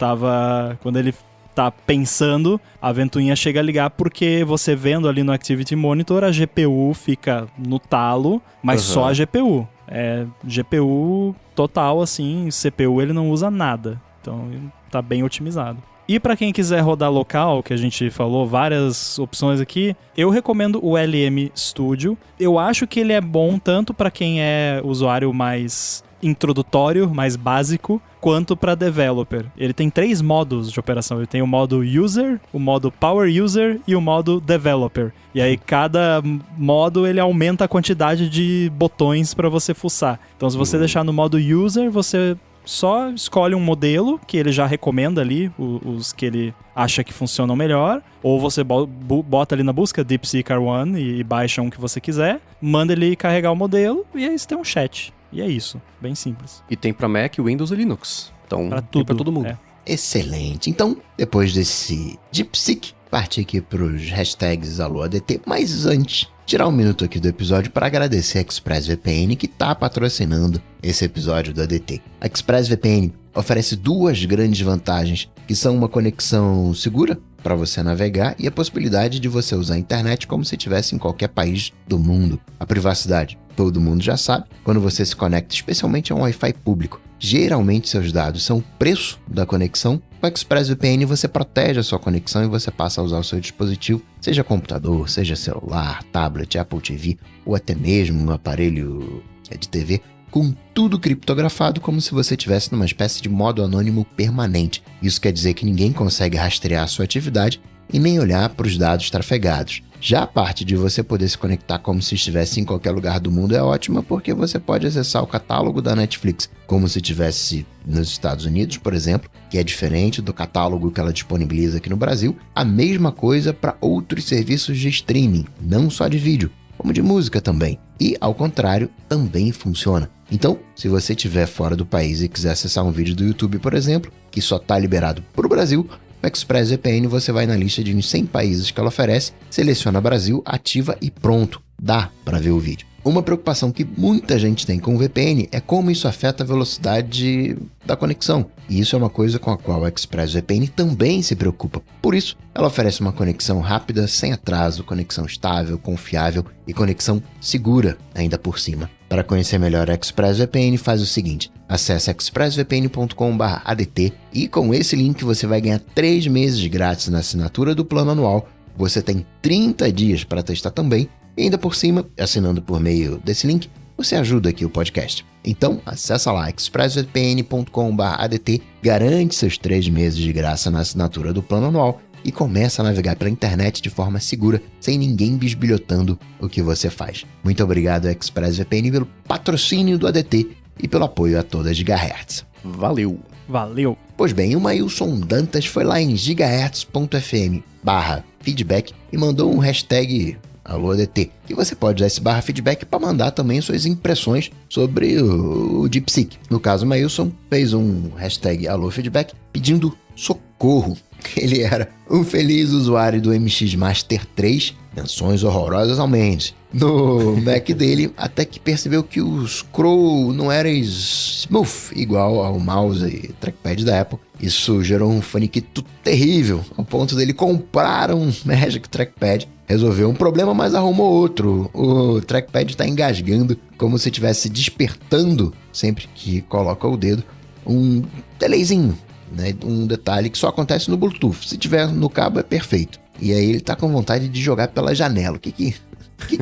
ele tá pensando, a ventoinha chega a ligar porque você vendo ali no Activity Monitor, a GPU fica no talo, mas só a GPU. É GPU total, assim, CPU ele não usa nada. Então, tá bem otimizado. E para quem quiser rodar local, que a gente falou, várias opções aqui, eu recomendo o LM Studio. Eu acho que ele é bom tanto para quem é usuário mais introdutório, mais básico, quanto para developer. Ele tem 3 modos de operação. Ele tem o modo User, o modo Power User e o modo Developer. E aí cada modo ele aumenta a quantidade de botões para você fuçar. Então se você deixar no modo User, você só escolhe um modelo que ele já recomenda ali, os que ele acha que funcionam melhor, ou você bota ali na busca DeepSeek R1 e baixa um que você quiser, manda ele carregar o modelo e aí você tem um chat. E é isso, bem simples. E tem para Mac, Windows e Linux. Então, pra tem para todo mundo. É. Excelente. Então, depois desse DeepSeek, parti aqui pros hashtags AlôADT, mas antes, tirar um minuto aqui do episódio para agradecer a ExpressVPN que está patrocinando esse episódio do ADT. A ExpressVPN oferece 2 grandes vantagens, que são uma conexão segura para você navegar e a possibilidade de você usar a internet como se estivesse em qualquer país do mundo. A privacidade, todo mundo já sabe, quando você se conecta especialmente a um Wi-Fi público. Geralmente seus dados são o preço da conexão. Com a ExpressVPN você protege a sua conexão e você passa a usar o seu dispositivo, seja computador, seja celular, tablet, Apple TV ou até mesmo um aparelho de TV, com tudo criptografado como se você estivesse numa espécie de modo anônimo permanente. Isso quer dizer que ninguém consegue rastrear a sua atividade e nem olhar para os dados trafegados. Já a parte de você poder se conectar como se estivesse em qualquer lugar do mundo é ótima, porque você pode acessar o catálogo da Netflix como se estivesse nos Estados Unidos, por exemplo, que é diferente do catálogo que ela disponibiliza aqui no Brasil. A mesma coisa para outros serviços de streaming, não só de vídeo, como de música também. E, ao contrário, também funciona. Então, se você estiver fora do país e quiser acessar um vídeo do YouTube, por exemplo, que só está liberado para o Brasil, no ExpressVPN você vai na lista de uns 100 países que ela oferece, seleciona Brasil, ativa e pronto, dá para ver o vídeo. Uma preocupação que muita gente tem com o VPN é como isso afeta a velocidade da conexão. E isso é uma coisa com a qual a ExpressVPN também se preocupa. Por isso, ela oferece uma conexão rápida, sem atraso, conexão estável, confiável e conexão segura ainda por cima. Para conhecer melhor a ExpressVPN, faz o seguinte: acesse expressvpn.com/adt e com esse link você vai ganhar 3 meses grátis na assinatura do plano anual. Você tem 30 dias para testar também e ainda por cima, assinando por meio desse link, você ajuda aqui o podcast. Então, acessa lá expressvpn.com/adt, garante seus 3 meses de graça na assinatura do plano anual e começa a navegar pela internet de forma segura, sem ninguém bisbilhotando o que você faz. Muito obrigado, ExpressVPN, pelo patrocínio do ADT e pelo apoio a toda a Gigahertz. Valeu! Valeu! Pois bem, o Mailson Dantas foi lá em gigahertz.fm/feedback e mandou um hashtag AlôADT. E você pode usar esse /feedback para mandar também suas impressões sobre o DeepSeek. No caso, o Mailson fez um hashtag AlôFeedback pedindo socorro. Ele era um feliz usuário do MX Master 3 menções horrorosas ao Mendes no Mac dele, até que percebeu que o scroll não era smooth igual ao mouse e trackpad da Apple. Isso gerou um faniquito terrível, ao ponto dele comprar um Magic Trackpad. Resolveu um problema, mas arrumou outro. O trackpad está engasgando, como se estivesse despertando sempre que coloca o dedo um delayzinho, né? Um detalhe que só acontece no Bluetooth. Se tiver no cabo é perfeito. E aí ele tá com vontade de jogar pela janela. O que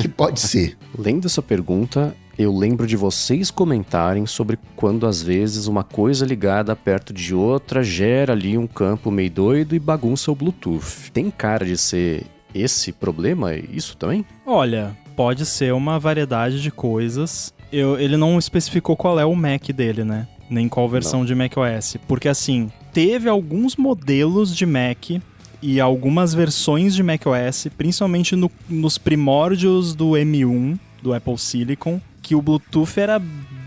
pode ser? Lendo essa pergunta, eu lembro de vocês comentarem sobre quando às vezes uma coisa ligada perto de outra gera ali um campo meio doido e bagunça o Bluetooth. Tem cara de ser esse problema, isso também? Olha, pode ser uma variedade de coisas. Ele não especificou qual é o Mac dele, né? Nem qual versão de macOS. Porque assim, teve alguns modelos de Mac e algumas versões de macOS, principalmente nos primórdios do M1, do Apple Silicon, que o Bluetooth era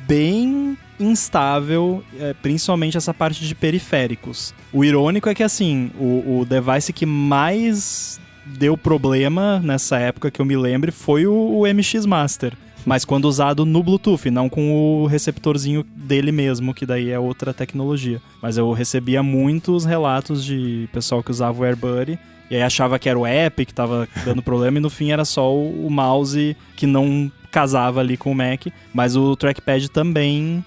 bem instável, principalmente essa parte de periféricos. O irônico é que assim, o device que mais deu problema nessa época que eu me lembro foi o MX Master. Mas quando usado no Bluetooth, não com o receptorzinho dele mesmo, que daí é outra tecnologia. Mas eu recebia muitos relatos de pessoal que usava o AirBuddy e aí achava que era o app que tava dando problema e no fim era só o mouse que não casava ali com o Mac. Mas o trackpad também,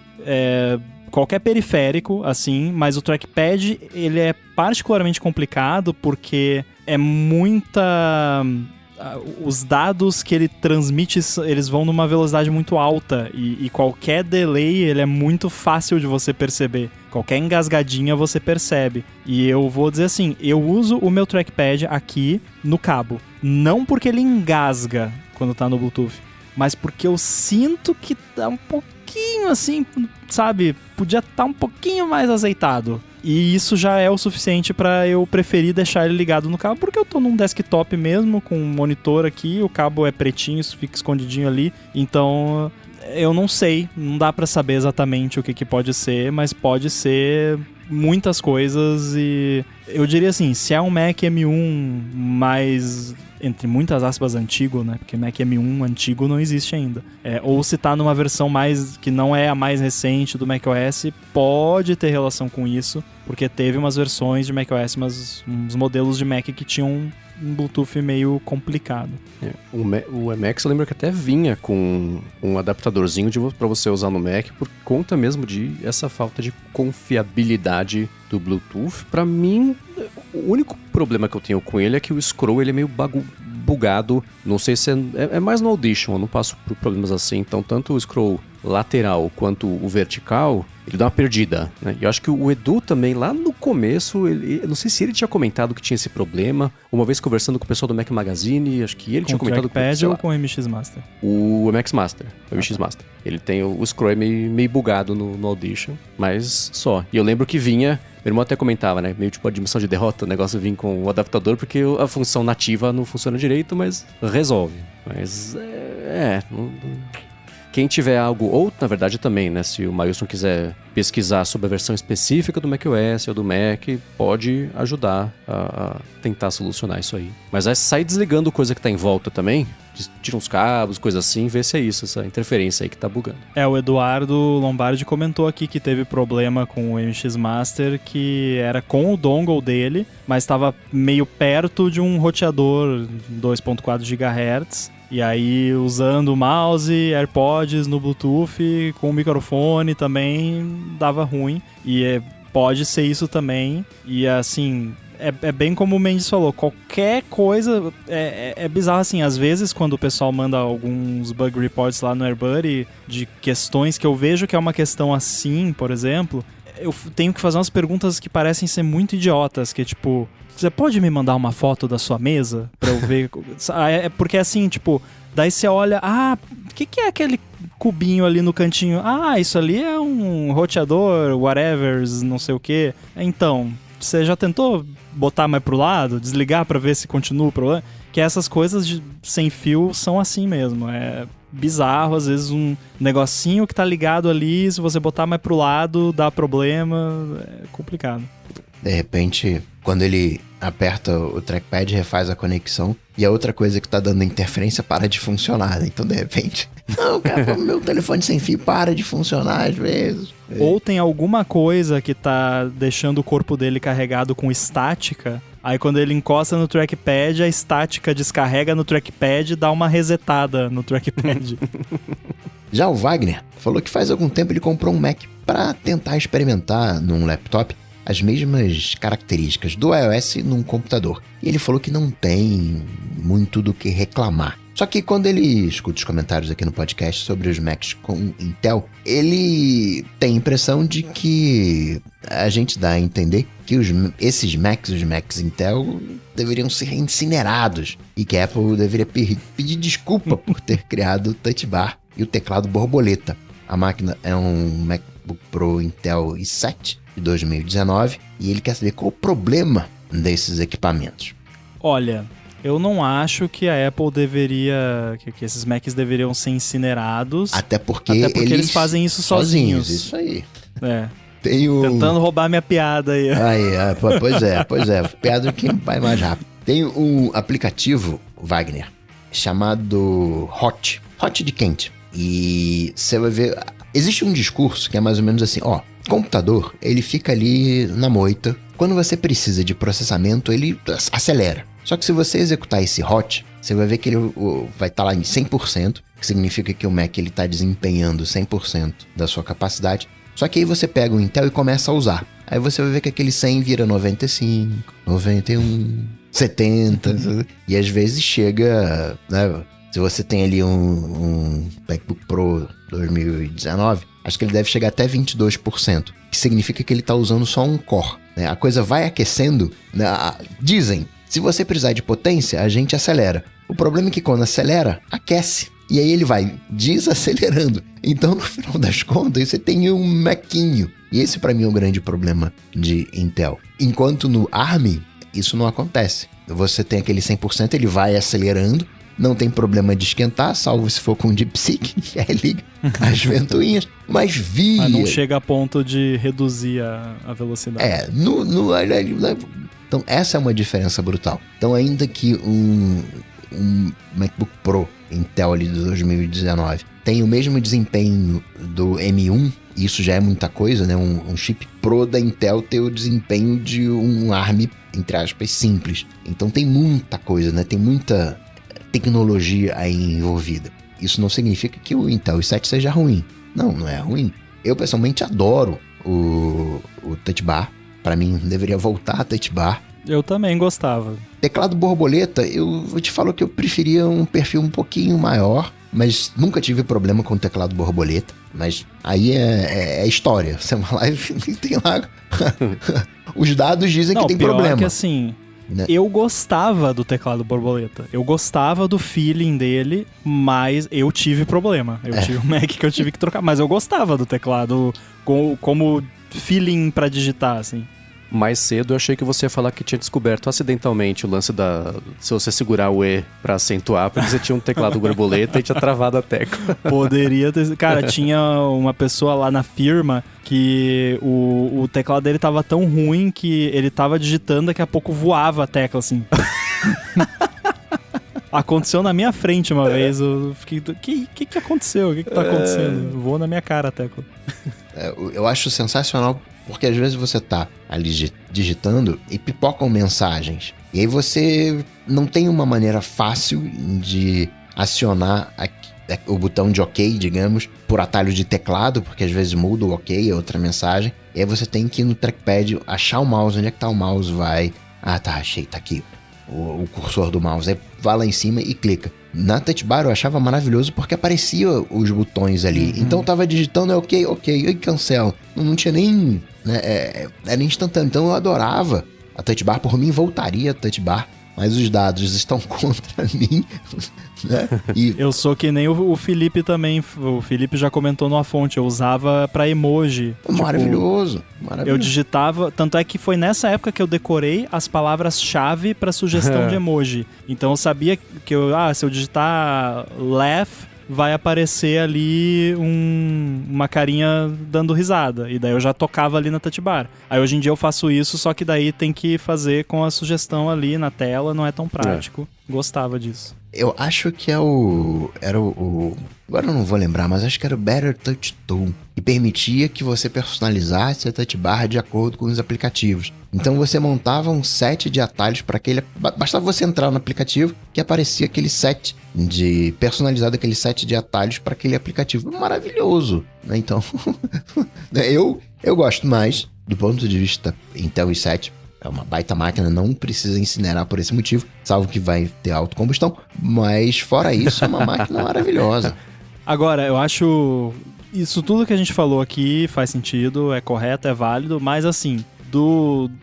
qualquer periférico, assim, mas o trackpad ele é particularmente complicado porque é muita... Os dados que ele transmite, eles vão numa velocidade muito alta e qualquer delay, ele é muito fácil de você perceber. Qualquer engasgadinha você percebe. E eu vou dizer assim, eu uso o meu trackpad aqui no cabo. Não porque ele engasga quando tá no Bluetooth, mas porque eu sinto que tá um pouquinho assim, sabe? Podia estar um pouquinho mais azeitado. E isso já é o suficiente pra eu preferir deixar ele ligado no cabo, porque eu tô num desktop mesmo, com um monitor aqui, o cabo é pretinho, isso fica escondidinho ali, então eu não sei, não dá pra saber exatamente o que pode ser, mas pode ser muitas coisas e eu diria assim, se é um Mac M1 mais, entre muitas aspas, antigo, né? Porque Mac M1 antigo não existe ainda. Ou se tá numa versão mais que não é a mais recente do macOS, pode ter relação com isso, porque teve umas versões de macOS, uns modelos de Mac que tinham um Bluetooth meio complicado. O MX eu lembro que até vinha com um adaptadorzinho para você usar no Mac por conta mesmo de essa falta de confiabilidade do Bluetooth. Para mim, o único problema que eu tenho com ele é que o scroll ele é meio bugado. Não sei se é mais no Audition, eu não passo por problemas assim. Então, tanto o scroll lateral quanto o vertical, ele dá uma perdida, né? E eu acho que o Edu também, lá no começo, eu não sei se ele tinha comentado que tinha esse problema. Uma vez conversando com o pessoal do Mac Magazine, acho que ele tinha comentado... Com o trackpad ou com o MX Master? O MX Master, o MX Master. Ele tem o scroll meio bugado no Audition, mas só. E eu lembro que vinha... Meu irmão até comentava, né? Meio tipo admissão de derrota, o negócio vir com o adaptador, porque a função nativa não funciona direito, mas resolve. Mas quem tiver algo, ou na verdade também, né? Se o Mailson quiser pesquisar sobre a versão específica do macOS ou do Mac, pode ajudar a tentar solucionar isso aí. Mas aí sai desligando coisa que tá em volta também, tira uns cabos, coisa assim, vê se é isso, essa interferência aí que tá bugando. O Eduardo Lombardi comentou aqui que teve problema com o MX Master, que era com o dongle dele, mas estava meio perto de um roteador 2.4 GHz. E aí, usando o mouse, AirPods no Bluetooth, com o microfone também dava ruim. E pode ser isso também. E assim, é bem como o Mendes falou, qualquer coisa é bizarro assim. Às vezes, quando o pessoal manda alguns bug reports lá no AirBuddy de questões que eu vejo que é uma questão assim, por exemplo, eu tenho que fazer umas perguntas que parecem ser muito idiotas, que é tipo... Você pode me mandar uma foto da sua mesa pra eu ver? Porque assim, tipo, daí você olha, o que é aquele cubinho ali no cantinho? Isso ali é um roteador, whatever, não sei o que. Então, você já tentou botar mais pro lado, desligar pra ver se continua o problema? Que essas coisas sem fio são assim mesmo, é bizarro, às vezes um negocinho que tá ligado ali, se você botar mais pro lado, dá problema, é complicado. De repente, quando ele aperta o trackpad, refaz a conexão, e a outra coisa que tá dando interferência para de funcionar, né? Então, de repente, não, cara, meu telefone sem fio para de funcionar às vezes. Ou tem alguma coisa que tá deixando o corpo dele carregado com estática, aí quando ele encosta no trackpad, a estática descarrega no trackpad e dá uma resetada no trackpad. Já o Wagner falou que faz algum tempo ele comprou um Mac para tentar experimentar num laptop as mesmas características do iOS num computador. E ele falou que não tem muito do que reclamar. Só que quando ele escuta os comentários aqui no podcast sobre os Macs com Intel, ele tem a impressão de que a gente dá a entender que esses Macs, os Macs Intel, deveriam ser incinerados e que a Apple deveria pedir desculpa por ter criado o Touch Bar e o teclado borboleta. A máquina é um MacBook Pro Intel i7 de 2019 e ele quer saber qual o problema desses equipamentos. Olha, eu não acho que a Apple deveria, que esses Macs deveriam ser incinerados. Até porque eles fazem isso sozinhos. Isso aí. É. Tentando roubar minha piada aí. Pois é. Piada que vai mais rápido. Tem um aplicativo, Wagner, chamado Hot de quente. E você vai ver... Existe um discurso que é mais ou menos assim, computador, ele fica ali na moita. Quando você precisa de processamento, ele acelera. Só que se você executar esse Hot, você vai ver que ele vai estar lá em 100%, que significa que o Mac está desempenhando 100% da sua capacidade. Só que aí você pega o Intel e começa a usar. Aí você vai ver que aquele 100 vira 95, 91, 70, e às vezes chega, né? Se você tem ali um MacBook Pro 2019, acho que ele deve chegar até 22%, que significa que ele está usando só um core, né? A coisa vai aquecendo, né? Dizem, se você precisar de potência, a gente acelera. O problema é que quando acelera, aquece. E aí ele vai desacelerando. Então, no final das contas, você tem um Macinho. E esse, para mim, é o grande problema de Intel. Enquanto no ARM, isso não acontece. Você tem aquele 100%, ele vai acelerando. Não tem problema de esquentar, salvo se for com DeepSeek, que aí liga as ventoinhas. Mas não chega a ponto de reduzir a velocidade. Então, essa é uma diferença brutal. Então, ainda que um MacBook Pro Intel ali de 2019 tem o mesmo desempenho do M1, isso já é muita coisa, né? Um chip Pro da Intel ter o desempenho de um ARM, entre aspas, simples. Então, tem muita coisa, né? Tem muita tecnologia aí envolvida. Isso não significa que o Intel i7 seja ruim. Não é ruim. Eu, pessoalmente, adoro o Touch Bar. Para mim, deveria voltar a Touch Bar. Eu também gostava. Teclado borboleta, eu te falo que eu preferia um perfil um pouquinho maior, mas nunca tive problema com o teclado borboleta. Mas aí é história. Você vai lá e tem lá... Os dados dizem que tem problema. É que assim... Eu gostava do teclado borboleta. Eu gostava do feeling dele, mas eu tive problema. Eu tive um Mac que eu tive que trocar, mas eu gostava do teclado como feeling pra digitar, assim. Mais cedo eu achei que você ia falar que tinha descoberto acidentalmente o lance se você segurar o E pra acentuar, porque você tinha um teclado borboleta e tinha travado a tecla. Poderia ter... Cara, tinha uma pessoa lá na firma que o teclado dele tava tão ruim que ele tava digitando, daqui a pouco voava a tecla, assim. Aconteceu na minha frente uma vez, eu fiquei... O que aconteceu? O que tá acontecendo? Voou na minha cara a tecla. Eu acho sensacional, porque às vezes você tá ali digitando e pipocam mensagens. E aí você não tem uma maneira fácil de acionar o botão de OK, digamos, por atalho de teclado, porque às vezes muda o OK, é outra mensagem. E aí você tem que ir no trackpad, achar o mouse, onde é que tá o mouse, vai... achei, tá aqui o cursor do mouse. Aí vai lá em cima e clica. Na Touch Bar eu achava maravilhoso porque aparecia os botões ali. Uhum. Então eu tava digitando, OK, e cancela. Não tinha nem... era instantâneo. Então eu adorava a Touch Bar. Por mim, voltaria a Touch Bar. Mas os dados estão contra mim, né? Eu sou que nem o Felipe também. O Felipe já comentou numa fonte. Eu usava pra emoji. Maravilhoso. Eu digitava... Tanto é que foi nessa época que eu decorei as palavras-chave pra sugestão de emoji. Então eu sabia que se eu digitar laugh, vai aparecer ali uma carinha dando risada. E daí eu já tocava ali na touch bar. Aí hoje em dia eu faço isso, só que daí tem que fazer com a sugestão ali na tela, não é tão prático. Gostava disso. Eu acho que era o... Agora eu não vou lembrar, mas acho que era o Better Touch Tool. E permitia que você personalizasse a touch bar de acordo com os aplicativos. Então você montava um set de atalhos para aquele... Bastava você entrar no aplicativo que aparecia aquele set personalizado, aquele set de atalhos para aquele aplicativo. Maravilhoso, né? Então, eu gosto mais, do ponto de vista Intel i7. É uma baita máquina, não precisa incinerar por esse motivo, salvo que vai ter autocombustão. Mas fora isso, é uma máquina maravilhosa. Agora, eu acho... Isso tudo que a gente falou aqui faz sentido, é correto, é válido, mas assim,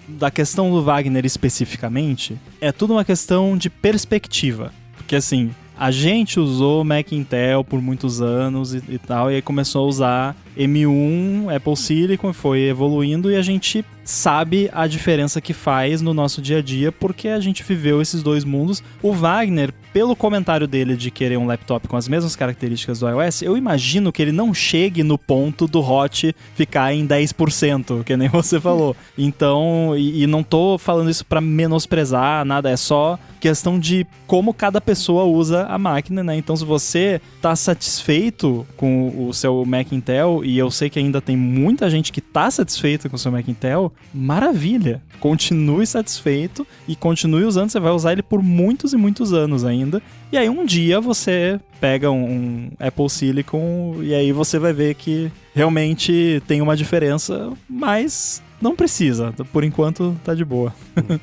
da questão do Wagner especificamente, é tudo uma questão de perspectiva. Porque assim, a gente usou Mac Intel por muitos anos e tal, e aí começou a usar M1, Apple Silicon, foi evoluindo e a gente sabe a diferença que faz no nosso dia a dia, porque a gente viveu esses dois mundos. O Wagner, pelo comentário dele de querer um laptop com as mesmas características do iOS, eu imagino que ele não chegue no ponto do Hot ficar em 10%, que nem você falou. Então, e não tô falando isso pra menosprezar nada, é só questão de como cada pessoa usa a máquina, né? Então, se você tá satisfeito com o seu Mac Intel, e eu sei que ainda tem muita gente que tá satisfeita com o seu Mac Intel, maravilha! Continue satisfeito e continue usando, você vai usar ele por muitos e muitos anos ainda. E aí um dia você pega um Apple Silicon e aí você vai ver que realmente tem uma diferença, mas não precisa, por enquanto tá de boa.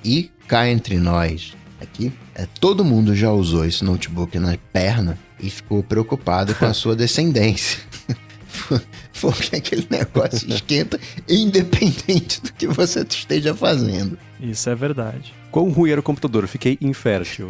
E cá entre nós, aqui, todo mundo já usou esse notebook na perna e ficou preocupado com a sua descendência. Porque aquele negócio esquenta independente do que você esteja fazendo. Isso é verdade. Quão ruim era o computador? Eu fiquei infértil.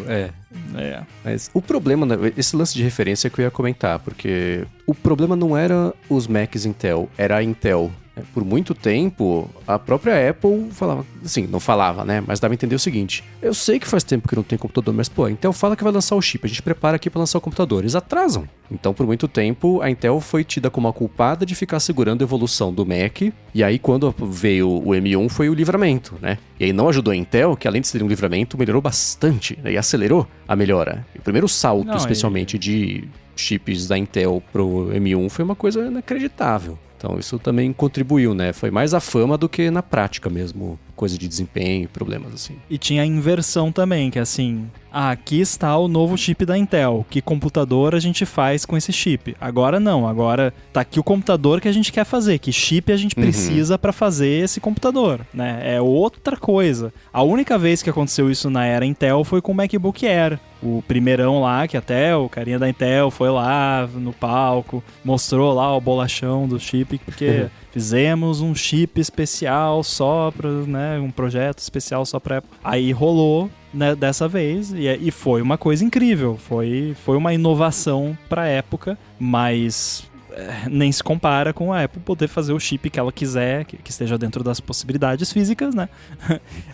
Mas o problema, esse lance de referência que eu ia comentar, porque o problema não era os Macs Intel, era a Intel. Por muito tempo, a própria Apple falava, assim, não falava, né? Mas dava a entender o seguinte: eu sei que faz tempo que não tem computador, mas pô, a Intel fala que vai lançar o chip, a gente prepara aqui pra lançar o computador. Eles atrasam. Então, por muito tempo, a Intel foi tida como a culpada de ficar segurando a evolução do Mac. E aí, quando veio o M1, foi o livramento, né? E aí não ajudou a Intel, que além de ser um livramento, melhorou bastante, né? E acelerou a melhora. E o primeiro salto, especialmente de chips da Intel pro M1, foi uma coisa inacreditável. Então isso também contribuiu, né? Foi mais a fama do que na prática mesmo, coisa de desempenho, problemas assim. E tinha a inversão também, que assim, aqui está o novo chip da Intel, que computador a gente faz com esse chip? Agora não, agora tá aqui o computador que a gente quer fazer, que chip a gente precisa para fazer esse computador, né? É outra coisa. A única vez que aconteceu isso na era Intel foi com o MacBook Air. O primeirão lá, que até o carinha da Intel foi lá no palco, mostrou lá o bolachão do chip, porque fizemos um chip especial só para, né, um projeto especial só para... Aí rolou, né, dessa vez, e foi uma coisa incrível, foi uma inovação para época, mas nem se compara com a Apple poder fazer o chip que ela quiser, que esteja dentro das possibilidades físicas, né?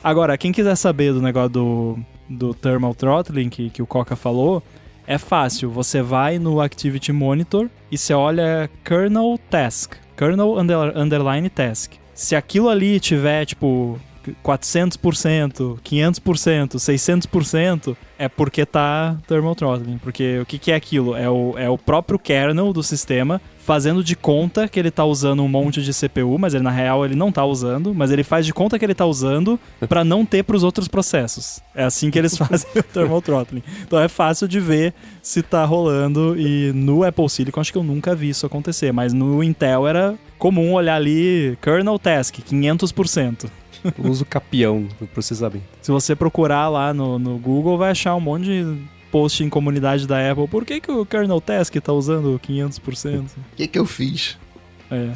Agora, quem quiser saber do negócio do Thermal Throttling que o Coca falou, é fácil. Você vai no Activity Monitor e você olha Kernel Task, Kernel Underline Task. Se aquilo ali tiver, tipo, 400%, 500%, 600%, é porque tá Thermal Throttling. Porque o que é aquilo? É o próprio kernel do sistema fazendo de conta que ele tá usando um monte de CPU, mas ele, na real ele não tá usando, mas ele faz de conta que ele tá usando pra não ter pros outros processos. É assim que eles fazem o Thermal Throttling. Então é fácil de ver se tá rolando, e no Apple Silicon acho que eu nunca vi isso acontecer, mas no Intel era comum olhar ali kernel task, 500%. Uso capião do processamento. Se você procurar lá no Google, vai achar um monte de post em comunidade da Apple. Por que o kernel task tá usando 500%? O que eu fiz? É.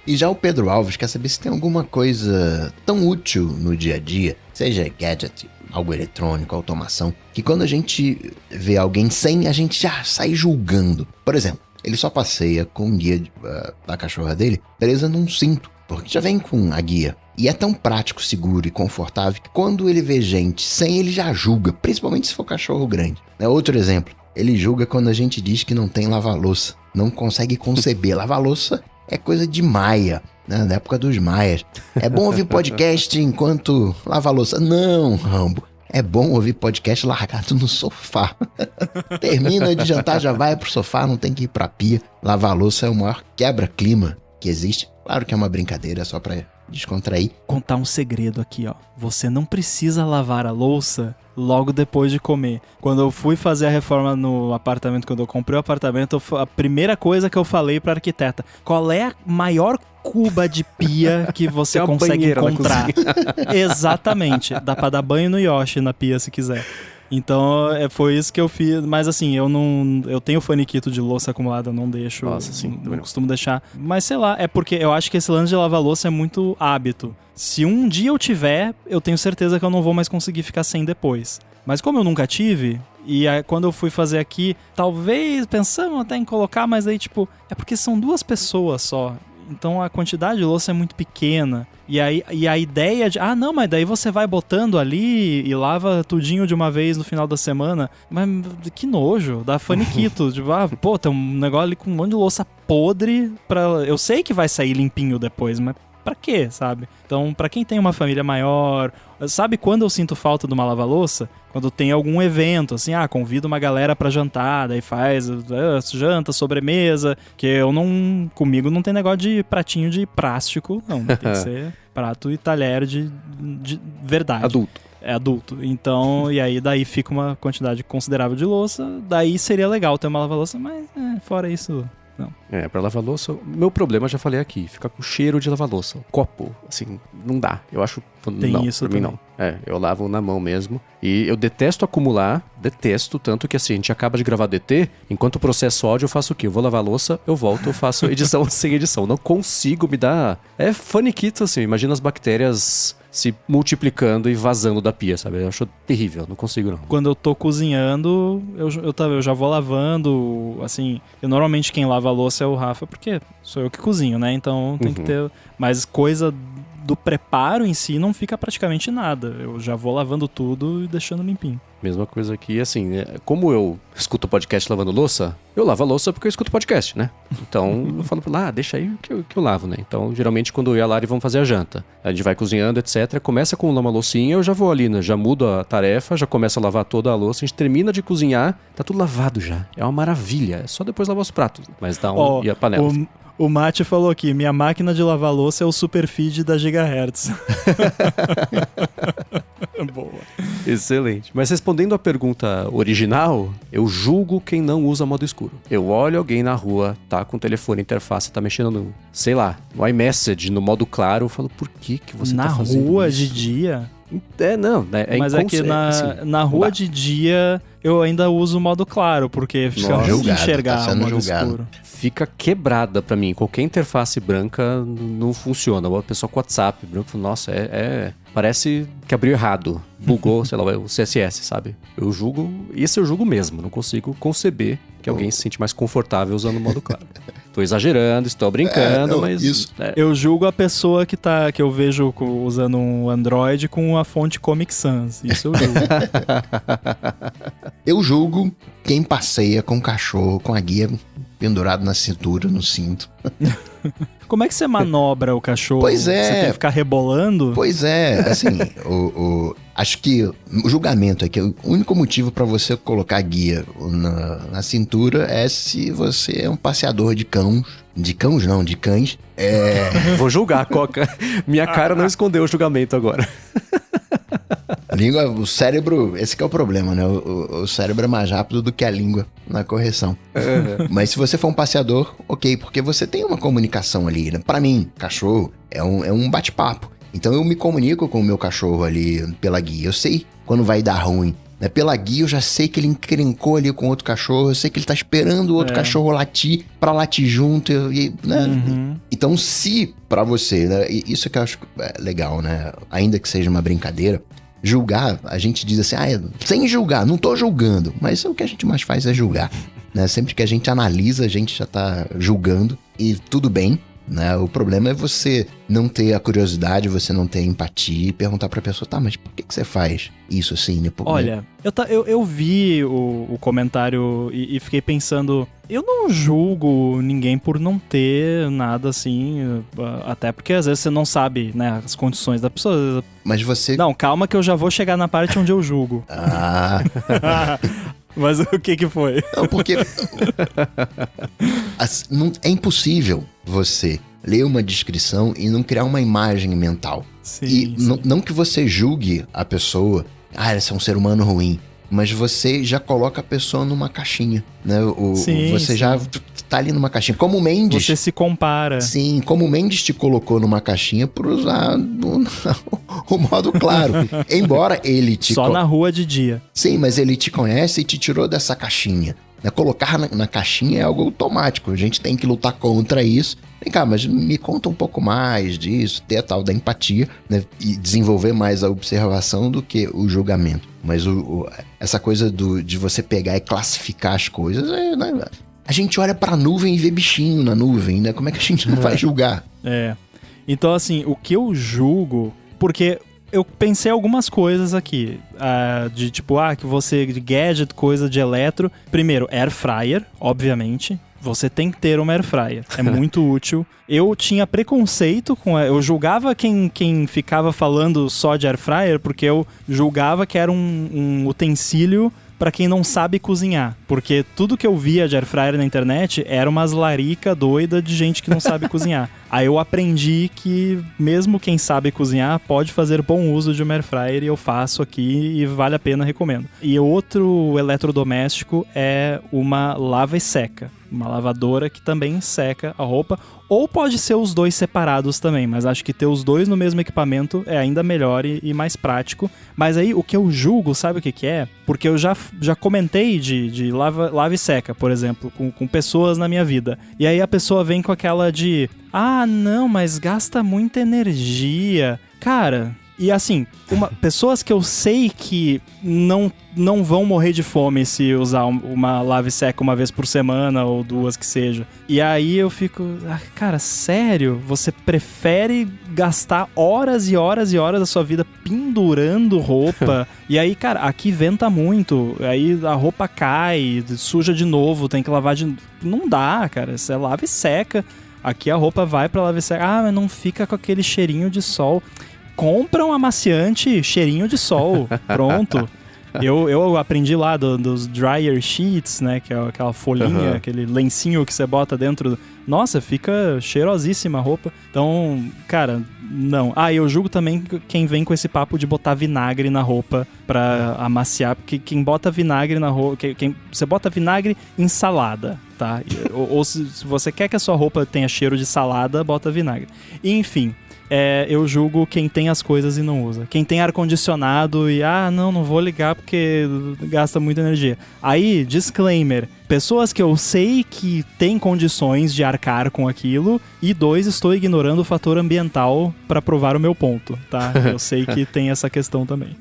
E já o Pedro Alves quer saber se tem alguma coisa tão útil no dia a dia, seja gadget, algo eletrônico, automação, que quando a gente vê alguém sem, a gente já sai julgando. Por exemplo, ele só passeia com um guia da cachorra dele presa num cinto, porque já vem com a guia. E é tão prático, seguro e confortável que quando ele vê gente sem, ele já julga, principalmente se for cachorro grande. Outro exemplo, ele julga quando a gente diz que não tem lava-louça. Não consegue conceber. Lava-louça é coisa de maia, né? Na época dos maias. É bom ouvir podcast enquanto lava a louça. Não, Rambo. É bom ouvir podcast largado no sofá. Termina de jantar, já vai pro sofá, não tem que ir pra pia. Lavar a louça é o maior quebra-clima que existe. Claro que é uma brincadeira, só pra descontrair. Contar um segredo aqui, ó. Você não precisa lavar a louça logo depois de comer. Quando eu fui fazer a reforma no apartamento, quando eu comprei o apartamento, a primeira coisa que eu falei pra arquiteta: qual é a maior cuba de pia que você consegue encontrar? Exatamente. Dá pra dar banho no Yoshi na pia se quiser. Então, foi isso que eu fiz. Mas assim, eu tenho faniquito de louça acumulada, eu não deixo. Nossa, sim. Não costumo deixar. Mas sei lá, é porque eu acho que esse lance de lavar louça é muito hábito. Se um dia eu tiver, eu tenho certeza que eu não vou mais conseguir ficar sem depois. Mas como eu nunca tive, e aí, quando eu fui fazer aqui, talvez pensamos até em colocar, mas aí tipo, é porque são 2 pessoas só. Então a quantidade de louça é muito pequena. E a ideia de... Ah, não, mas daí você vai botando ali e lava tudinho de uma vez no final da semana. Mas que nojo, dá faniquito. Tipo, pô, tem um negócio ali com um monte de louça podre. Eu sei que vai sair limpinho depois, mas pra quê, sabe? Então, pra quem tem uma família maior... Sabe quando eu sinto falta de uma lava-louça? Quando tem algum evento, assim, convida uma galera pra jantar, daí faz janta, sobremesa, que eu não... Comigo não tem negócio de pratinho de plástico, não. Tem que ser prato e talher de verdade. Adulto. É adulto. Então, e aí daí fica uma quantidade considerável de louça. Daí seria legal ter uma lava-louça, mas fora isso... Não. Pra lavar louça, meu problema, já falei aqui, fica com cheiro de lavar louça. O copo, assim, não dá. Eu acho... Tem não, isso pra mim também. não. Eu lavo na mão mesmo. E eu detesto acumular, tanto que assim, a gente acaba de gravar DT, enquanto o processo áudio eu faço o quê? Eu vou lavar a louça, eu volto, eu faço edição sem edição. Não consigo me dar... É faniquito, assim, imagina as bactérias se multiplicando e vazando da pia, sabe? Eu acho terrível, não consigo não. Quando eu tô cozinhando, eu já vou lavando, assim... Normalmente quem lava a louça é o Rafa, porque sou eu que cozinho, né? Então tem que ter... Mas coisa do preparo em si não fica praticamente nada. Eu já vou lavando tudo e deixando limpinho. Mesma coisa aqui, assim, como eu escuto podcast lavando louça, eu lavo a louça porque eu escuto podcast, né? Então eu falo pra lá, deixa aí que eu lavo, né? Então geralmente quando eu e a Lari vamos fazer a janta, a gente vai cozinhando, etc. Começa com uma loucinha, eu já vou ali, né? Já mudo a tarefa, já começo a lavar toda a louça, a gente termina de cozinhar, tá tudo lavado já. É uma maravilha, é só depois lavar os pratos. Mas dá e a panela. O Mate falou aqui, minha máquina de lavar louça é o Superfeed da Gigahertz. Boa. Excelente. Mas respondendo à pergunta original, eu julgo quem não usa modo escuro. Eu olho alguém na rua, tá com o telefone, interface, tá mexendo no, sei lá, no iMessage, no modo claro, eu falo, por que você tá fazendo isso? Na rua de dia? Não, né? Mas é que na rua de dia eu ainda uso o modo claro, porque fica ruim de enxergar o modo escuro. Fica quebrada pra mim. Qualquer interface branca não funciona. A pessoa com WhatsApp branco, nossa, parece que abriu errado. Bugou, sei lá, o CSS, sabe? Eu julgo mesmo. Não consigo conceber que alguém se sente mais confortável usando o modo claro. Tô exagerando, estou brincando, mas... Isso. Eu julgo a pessoa que eu vejo usando um Android com a fonte Comic Sans. Isso eu julgo. Eu julgo quem passeia com o cachorro, com a guia pendurado na cintura, no cinto. Como é que você manobra o cachorro? Pois é. Você tem que ficar rebolando? Pois é, assim, acho que o julgamento é que o único motivo para você colocar a guia na cintura é se você é um passeador de cães. De cães. Vou julgar, Coca. Minha cara não escondeu o julgamento agora. Língua, o cérebro, esse que é o problema, né? O cérebro é mais rápido do que a língua na correção. Mas se você for um passeador, ok, porque você tem uma comunicação ali, né? Pra mim, cachorro é um bate-papo. Então eu me comunico com o meu cachorro ali pela guia. Eu sei quando vai dar ruim. Né? Pela guia eu já sei que ele encrencou ali com outro cachorro. Eu sei que ele tá esperando o outro cachorro latir pra latir junto. Né? Uhum. Então se pra você, né? Isso que eu acho legal, né? Ainda que seja uma brincadeira, julgar, a gente diz assim, sem julgar, não tô julgando. Mas o que a gente mais faz é julgar. Né? Sempre que a gente analisa, a gente já tá julgando. E tudo bem. né? O problema é você não ter a curiosidade, você não ter a empatia e perguntar pra pessoa, tá, mas por que você faz isso assim, né? Olha, eu vi o comentário e fiquei pensando, eu não julgo ninguém por não ter nada assim, até porque às vezes você não sabe, né, as condições da pessoa. Mas você... Não, calma que eu já vou chegar na parte onde eu julgo. Ah... Mas o que foi? Não, porque é impossível você ler uma descrição e não criar uma imagem mental. Sim, e sim. Não que você julgue a pessoa, esse é um ser humano ruim, mas você já coloca a pessoa numa caixinha, né? Você já tá ali numa caixinha. Como o Mendes... Você se compara. Sim, como o Mendes te colocou numa caixinha por usar o modo claro. Embora ele te... Só na rua de dia. Sim, mas ele te conhece e te tirou dessa caixinha. Colocar na caixinha é algo automático. A gente tem que lutar contra isso. Vem cá, mas me conta um pouco mais disso, ter a tal da empatia, né? E desenvolver mais a observação do que o julgamento. Mas essa coisa de você pegar e classificar as coisas, né? A gente olha pra nuvem e vê bichinho na nuvem, né? Como é que a gente não vai julgar? Então, assim, o que eu julgo... Porque eu pensei algumas coisas aqui. De tipo, que você... Gadget, coisa de eletro. Primeiro, air fryer, obviamente. Você tem que ter uma air fryer. É muito útil. Eu tinha preconceito com... Eu julgava quem ficava falando só de air fryer, porque eu julgava que era um utensílio pra quem não sabe cozinhar. Porque tudo que eu via de air fryer na internet era umas larica doida de gente que não sabe cozinhar. Aí eu aprendi que mesmo quem sabe cozinhar pode fazer bom uso de uma air fryer, e eu faço aqui e vale a pena, recomendo. E outro eletrodoméstico é uma lava e seca. Uma lavadora que também seca a roupa. Ou pode ser os dois separados também, mas acho que ter os dois no mesmo equipamento é ainda melhor e mais prático. Mas aí o que eu julgo, sabe o que é? Porque eu já comentei de lava e seca, por exemplo, com pessoas na minha vida. E aí a pessoa vem com aquela de... não, mas gasta muita energia. Cara... E assim, pessoas que eu sei que não vão morrer de fome se usar uma lava e seca uma vez por semana ou duas que seja. E aí eu fico, cara, sério? Você prefere gastar horas e horas e horas da sua vida pendurando roupa? E aí, cara, aqui venta muito, aí a roupa cai, suja de novo, tem que lavar de... Não dá, cara, você lava e seca. Aqui a roupa vai pra lava e seca. Mas não fica com aquele cheirinho de sol. Compra um amaciante, cheirinho de sol, pronto. Eu aprendi lá dos dryer sheets, né, que é aquela folhinha, aquele lencinho que você bota dentro. Nossa, fica cheirosíssima a roupa. Então, cara, não. Eu julgo também quem vem com esse papo de botar vinagre na roupa pra amaciar, porque quem bota vinagre na roupa... Você bota vinagre em salada, tá? Ou se você quer que a sua roupa tenha cheiro de salada, bota vinagre. Enfim... eu julgo quem tem as coisas e não usa. Quem tem ar-condicionado e, não vou ligar porque gasta muita energia. Aí, disclaimer, pessoas que eu sei que têm condições de arcar com aquilo, e 2, estou ignorando o fator ambiental para provar o meu ponto, tá? Eu sei que tem essa questão também.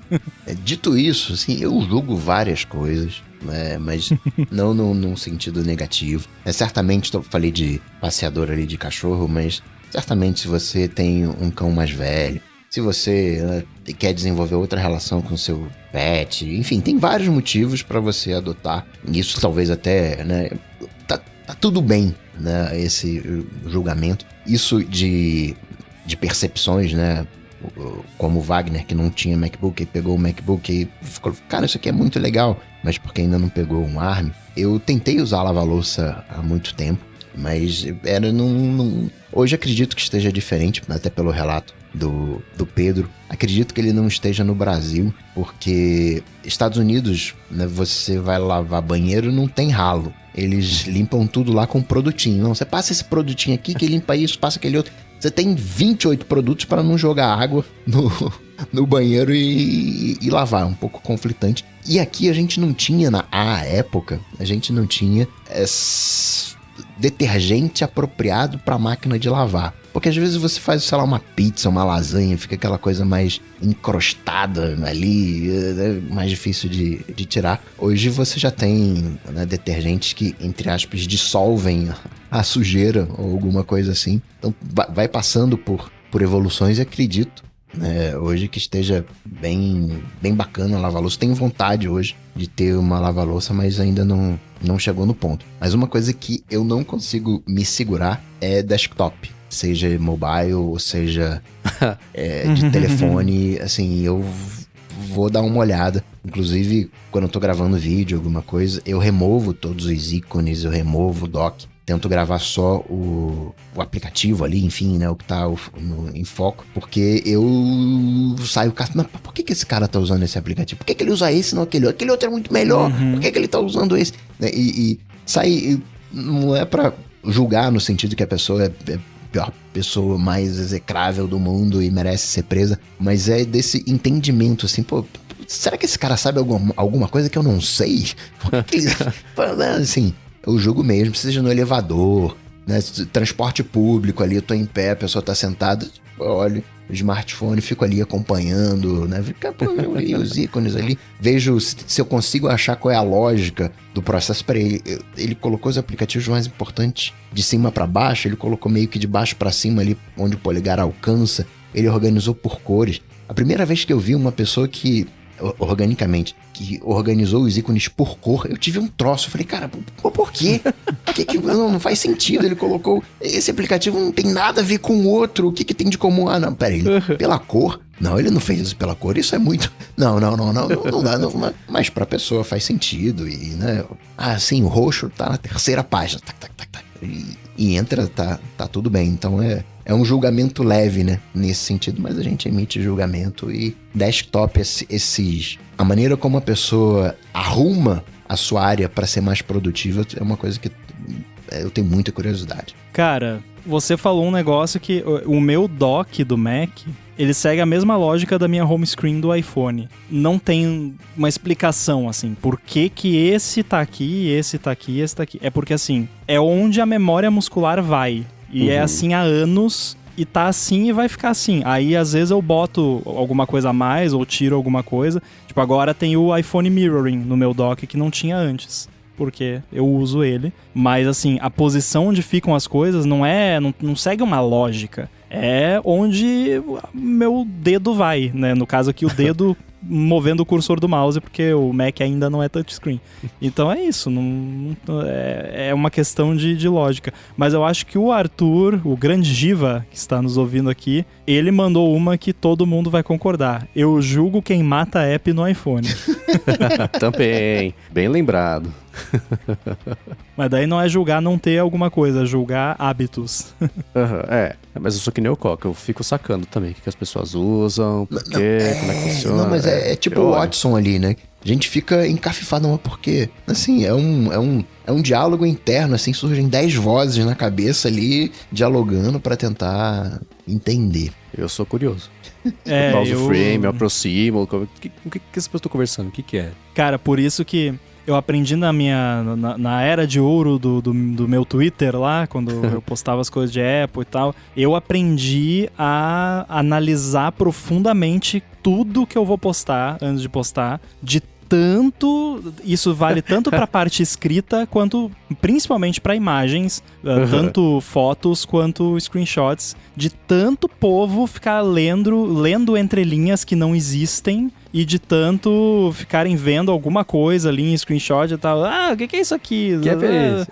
Dito isso, assim, eu julgo várias coisas, né, mas não num sentido negativo. Certamente, falei de passeador ali de cachorro, mas... Certamente, se você tem um cão mais velho, se você quer desenvolver outra relação com o seu pet, enfim, tem vários motivos para você adotar. Isso talvez até, né, tá tudo bem, né, esse julgamento. Isso de percepções, né, como o Wagner, que não tinha MacBook, e pegou o MacBook e ficou, cara, isso aqui é muito legal, mas porque ainda não pegou um ARM. Eu tentei usar a lava-louça há muito tempo, mas era hoje acredito que esteja diferente, até pelo relato do Pedro. Acredito que ele não esteja no Brasil, porque Estados Unidos, né, você vai lavar banheiro, não tem ralo. Eles limpam tudo lá com produtinho. Não, você passa esse produtinho aqui que limpa isso, passa aquele outro. Você tem 28 produtos para não jogar água no banheiro e lavar. Um pouco conflitante. E aqui a gente não tinha, na época, a gente não tinha detergente apropriado para máquina de lavar. Porque às vezes você faz, sei lá, uma pizza, uma lasanha, fica aquela coisa mais encrostada ali, mais difícil de tirar. Hoje você já tem, né, detergentes que, entre aspas, dissolvem a sujeira ou alguma coisa assim. Então vai passando por evoluções e acredito, né, hoje que esteja bem bacana a lava-louça. Tenho vontade hoje de ter uma lava-louça, mas ainda não chegou no ponto. Mas uma coisa que eu não consigo me segurar é desktop. Seja mobile, ou seja de telefone, assim, eu vou dar uma olhada. Inclusive, quando eu tô gravando vídeo, alguma coisa, eu removo todos os ícones, eu removo o dock. Tento gravar só o aplicativo ali, enfim, né, o que tá em foco, porque eu saio caçando, por que esse cara tá usando esse aplicativo? Por que ele usa esse, não aquele outro? Aquele outro é muito melhor, por que ele tá usando esse? E sai, não é pra julgar no sentido que a pessoa é a pior pessoa mais execrável do mundo e merece ser presa, mas é desse entendimento, assim, pô, será que esse cara sabe alguma coisa que eu não sei? Por que ele... assim... Eu julgo mesmo, seja no elevador, né, transporte público ali, eu tô em pé, a pessoa tá sentada, eu olho o smartphone, fico ali acompanhando, né, e os ícones ali, vejo se eu consigo achar qual é a lógica do processo para ele. Ele colocou os aplicativos mais importantes de cima para baixo, ele colocou meio que de baixo para cima ali, onde o polegar alcança, ele organizou por cores. A primeira vez que eu vi uma pessoa que organizou os ícones por cor, eu tive um troço. Eu falei, cara, por quê? Não faz sentido. Ele colocou, esse aplicativo não tem nada a ver com o outro. O que tem de comum? Ah, não, peraí, pela cor? Não, ele não fez isso pela cor. Isso é muito... Não dá. Não, mas pra pessoa faz sentido. E, né? Ah, sim, o roxo tá na terceira página. E entra, tá tudo bem. Então é um julgamento leve, né? Nesse sentido, mas a gente emite julgamento. E desktop, a maneira como a pessoa arruma a sua área para ser mais produtiva é uma coisa que eu tenho muita curiosidade. Cara, você falou um negócio que o meu dock do Mac, ele segue a mesma lógica da minha home screen do iPhone. Não tem uma explicação, assim, por que esse tá aqui, esse tá aqui, esse tá aqui. É porque, assim, é onde a memória muscular vai. E é assim há anos, e tá assim e vai ficar assim. Aí, às vezes, eu boto alguma coisa a mais, ou tiro alguma coisa. Tipo, agora tem o iPhone Mirroring no meu dock, que não tinha antes, porque eu uso ele. Mas, assim, a posição onde ficam as coisas não segue uma lógica. É onde meu dedo vai, né? No caso aqui, o dedo movendo o cursor do mouse, porque o Mac ainda não é touchscreen. Então é isso, é uma questão de lógica. Mas eu acho que o Arthur, o grande Giva, que está nos ouvindo aqui, ele mandou uma que todo mundo vai concordar. Eu julgo quem mata app no iPhone. Também, bem lembrado. Mas daí não é julgar não ter alguma coisa, é julgar hábitos. Mas eu sou que nem o Coca, eu fico sacando também o que as pessoas usam, como é que funciona. Não, mas é tipo o Watson ali, né? A gente fica encafifado, mas por quê? Assim, é um diálogo interno, assim, surgem 10 vozes na cabeça ali, dialogando pra tentar entender. Eu sou curioso. Mouse frame, eu aproximo, o que as pessoas estão conversando, o que é? Cara, por isso que eu aprendi na era de ouro do meu Twitter lá, quando eu postava as coisas de Apple e tal, eu aprendi a analisar profundamente tudo que eu vou postar antes de postar, isso vale tanto para a parte escrita quanto principalmente para imagens, tanto fotos quanto screenshots, de tanto povo ficar lendo entrelinhas que não existem e de tanto ficarem vendo alguma coisa ali em screenshot e tal. Ah, o que é isso aqui? Que é isso?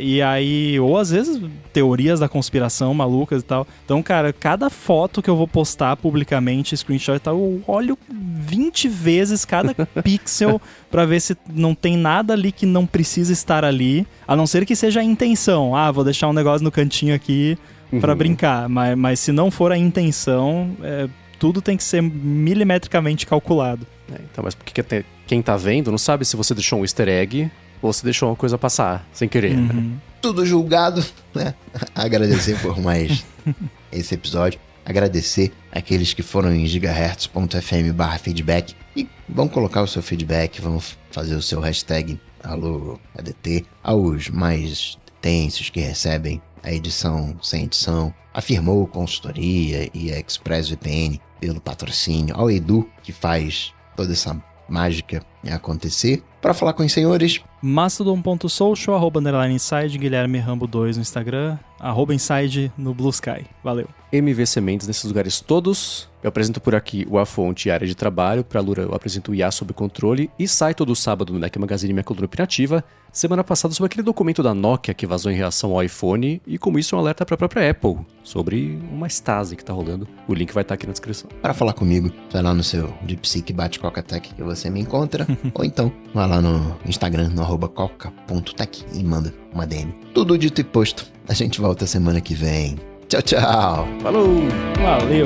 E aí, ou às vezes teorias da conspiração malucas e tal. Então, cara, cada foto que eu vou postar publicamente, screenshot e tal, eu olho 20 vezes cada pixel pra ver se não tem nada ali que não precisa estar ali, a não ser que seja a intenção. Ah, vou deixar um negócio no cantinho aqui pra brincar. Mas se não for a intenção, tudo tem que ser milimetricamente calculado. Então, mas por que quem tá vendo não sabe se você deixou um easter egg ou se deixou uma coisa passar, sem querer. Tudo julgado, né? Agradecer por mais esse episódio. Agradecer aqueles que foram em gigahertz.fm/feedback e vão colocar o seu feedback, vão fazer o seu hashtag AlôADT. Aos mais tensos que recebem a edição sem edição, afirmou consultoria e a ExpressVPN pelo patrocínio, ao Edu, que faz toda essa mágica acontecer. Para falar com os senhores, Mastodon.social, @inside, Guilherme Rambo 2 no Instagram, @inside no Blue Sky. Valeu. MVC Mendes nesses lugares todos. Eu apresento por aqui o A Fonte e a área de trabalho. Pra Lura eu apresento o IA sob controle e sai todo sábado no Mac Magazine minha coluna opinativa. Semana passada sobre aquele documento da Nokia que vazou em relação ao iPhone e como isso é um alerta pra própria Apple sobre uma estase que tá rolando. O link vai estar aqui na descrição. Para falar comigo, vai lá no seu DeepSeek Bate-Coca-Tech que você me encontra. Ou então, vai lá no Instagram, no @coca.tech e manda uma DM. Tudo dito e posto. A gente volta semana que vem. Tchau, tchau. Falou! Valeu!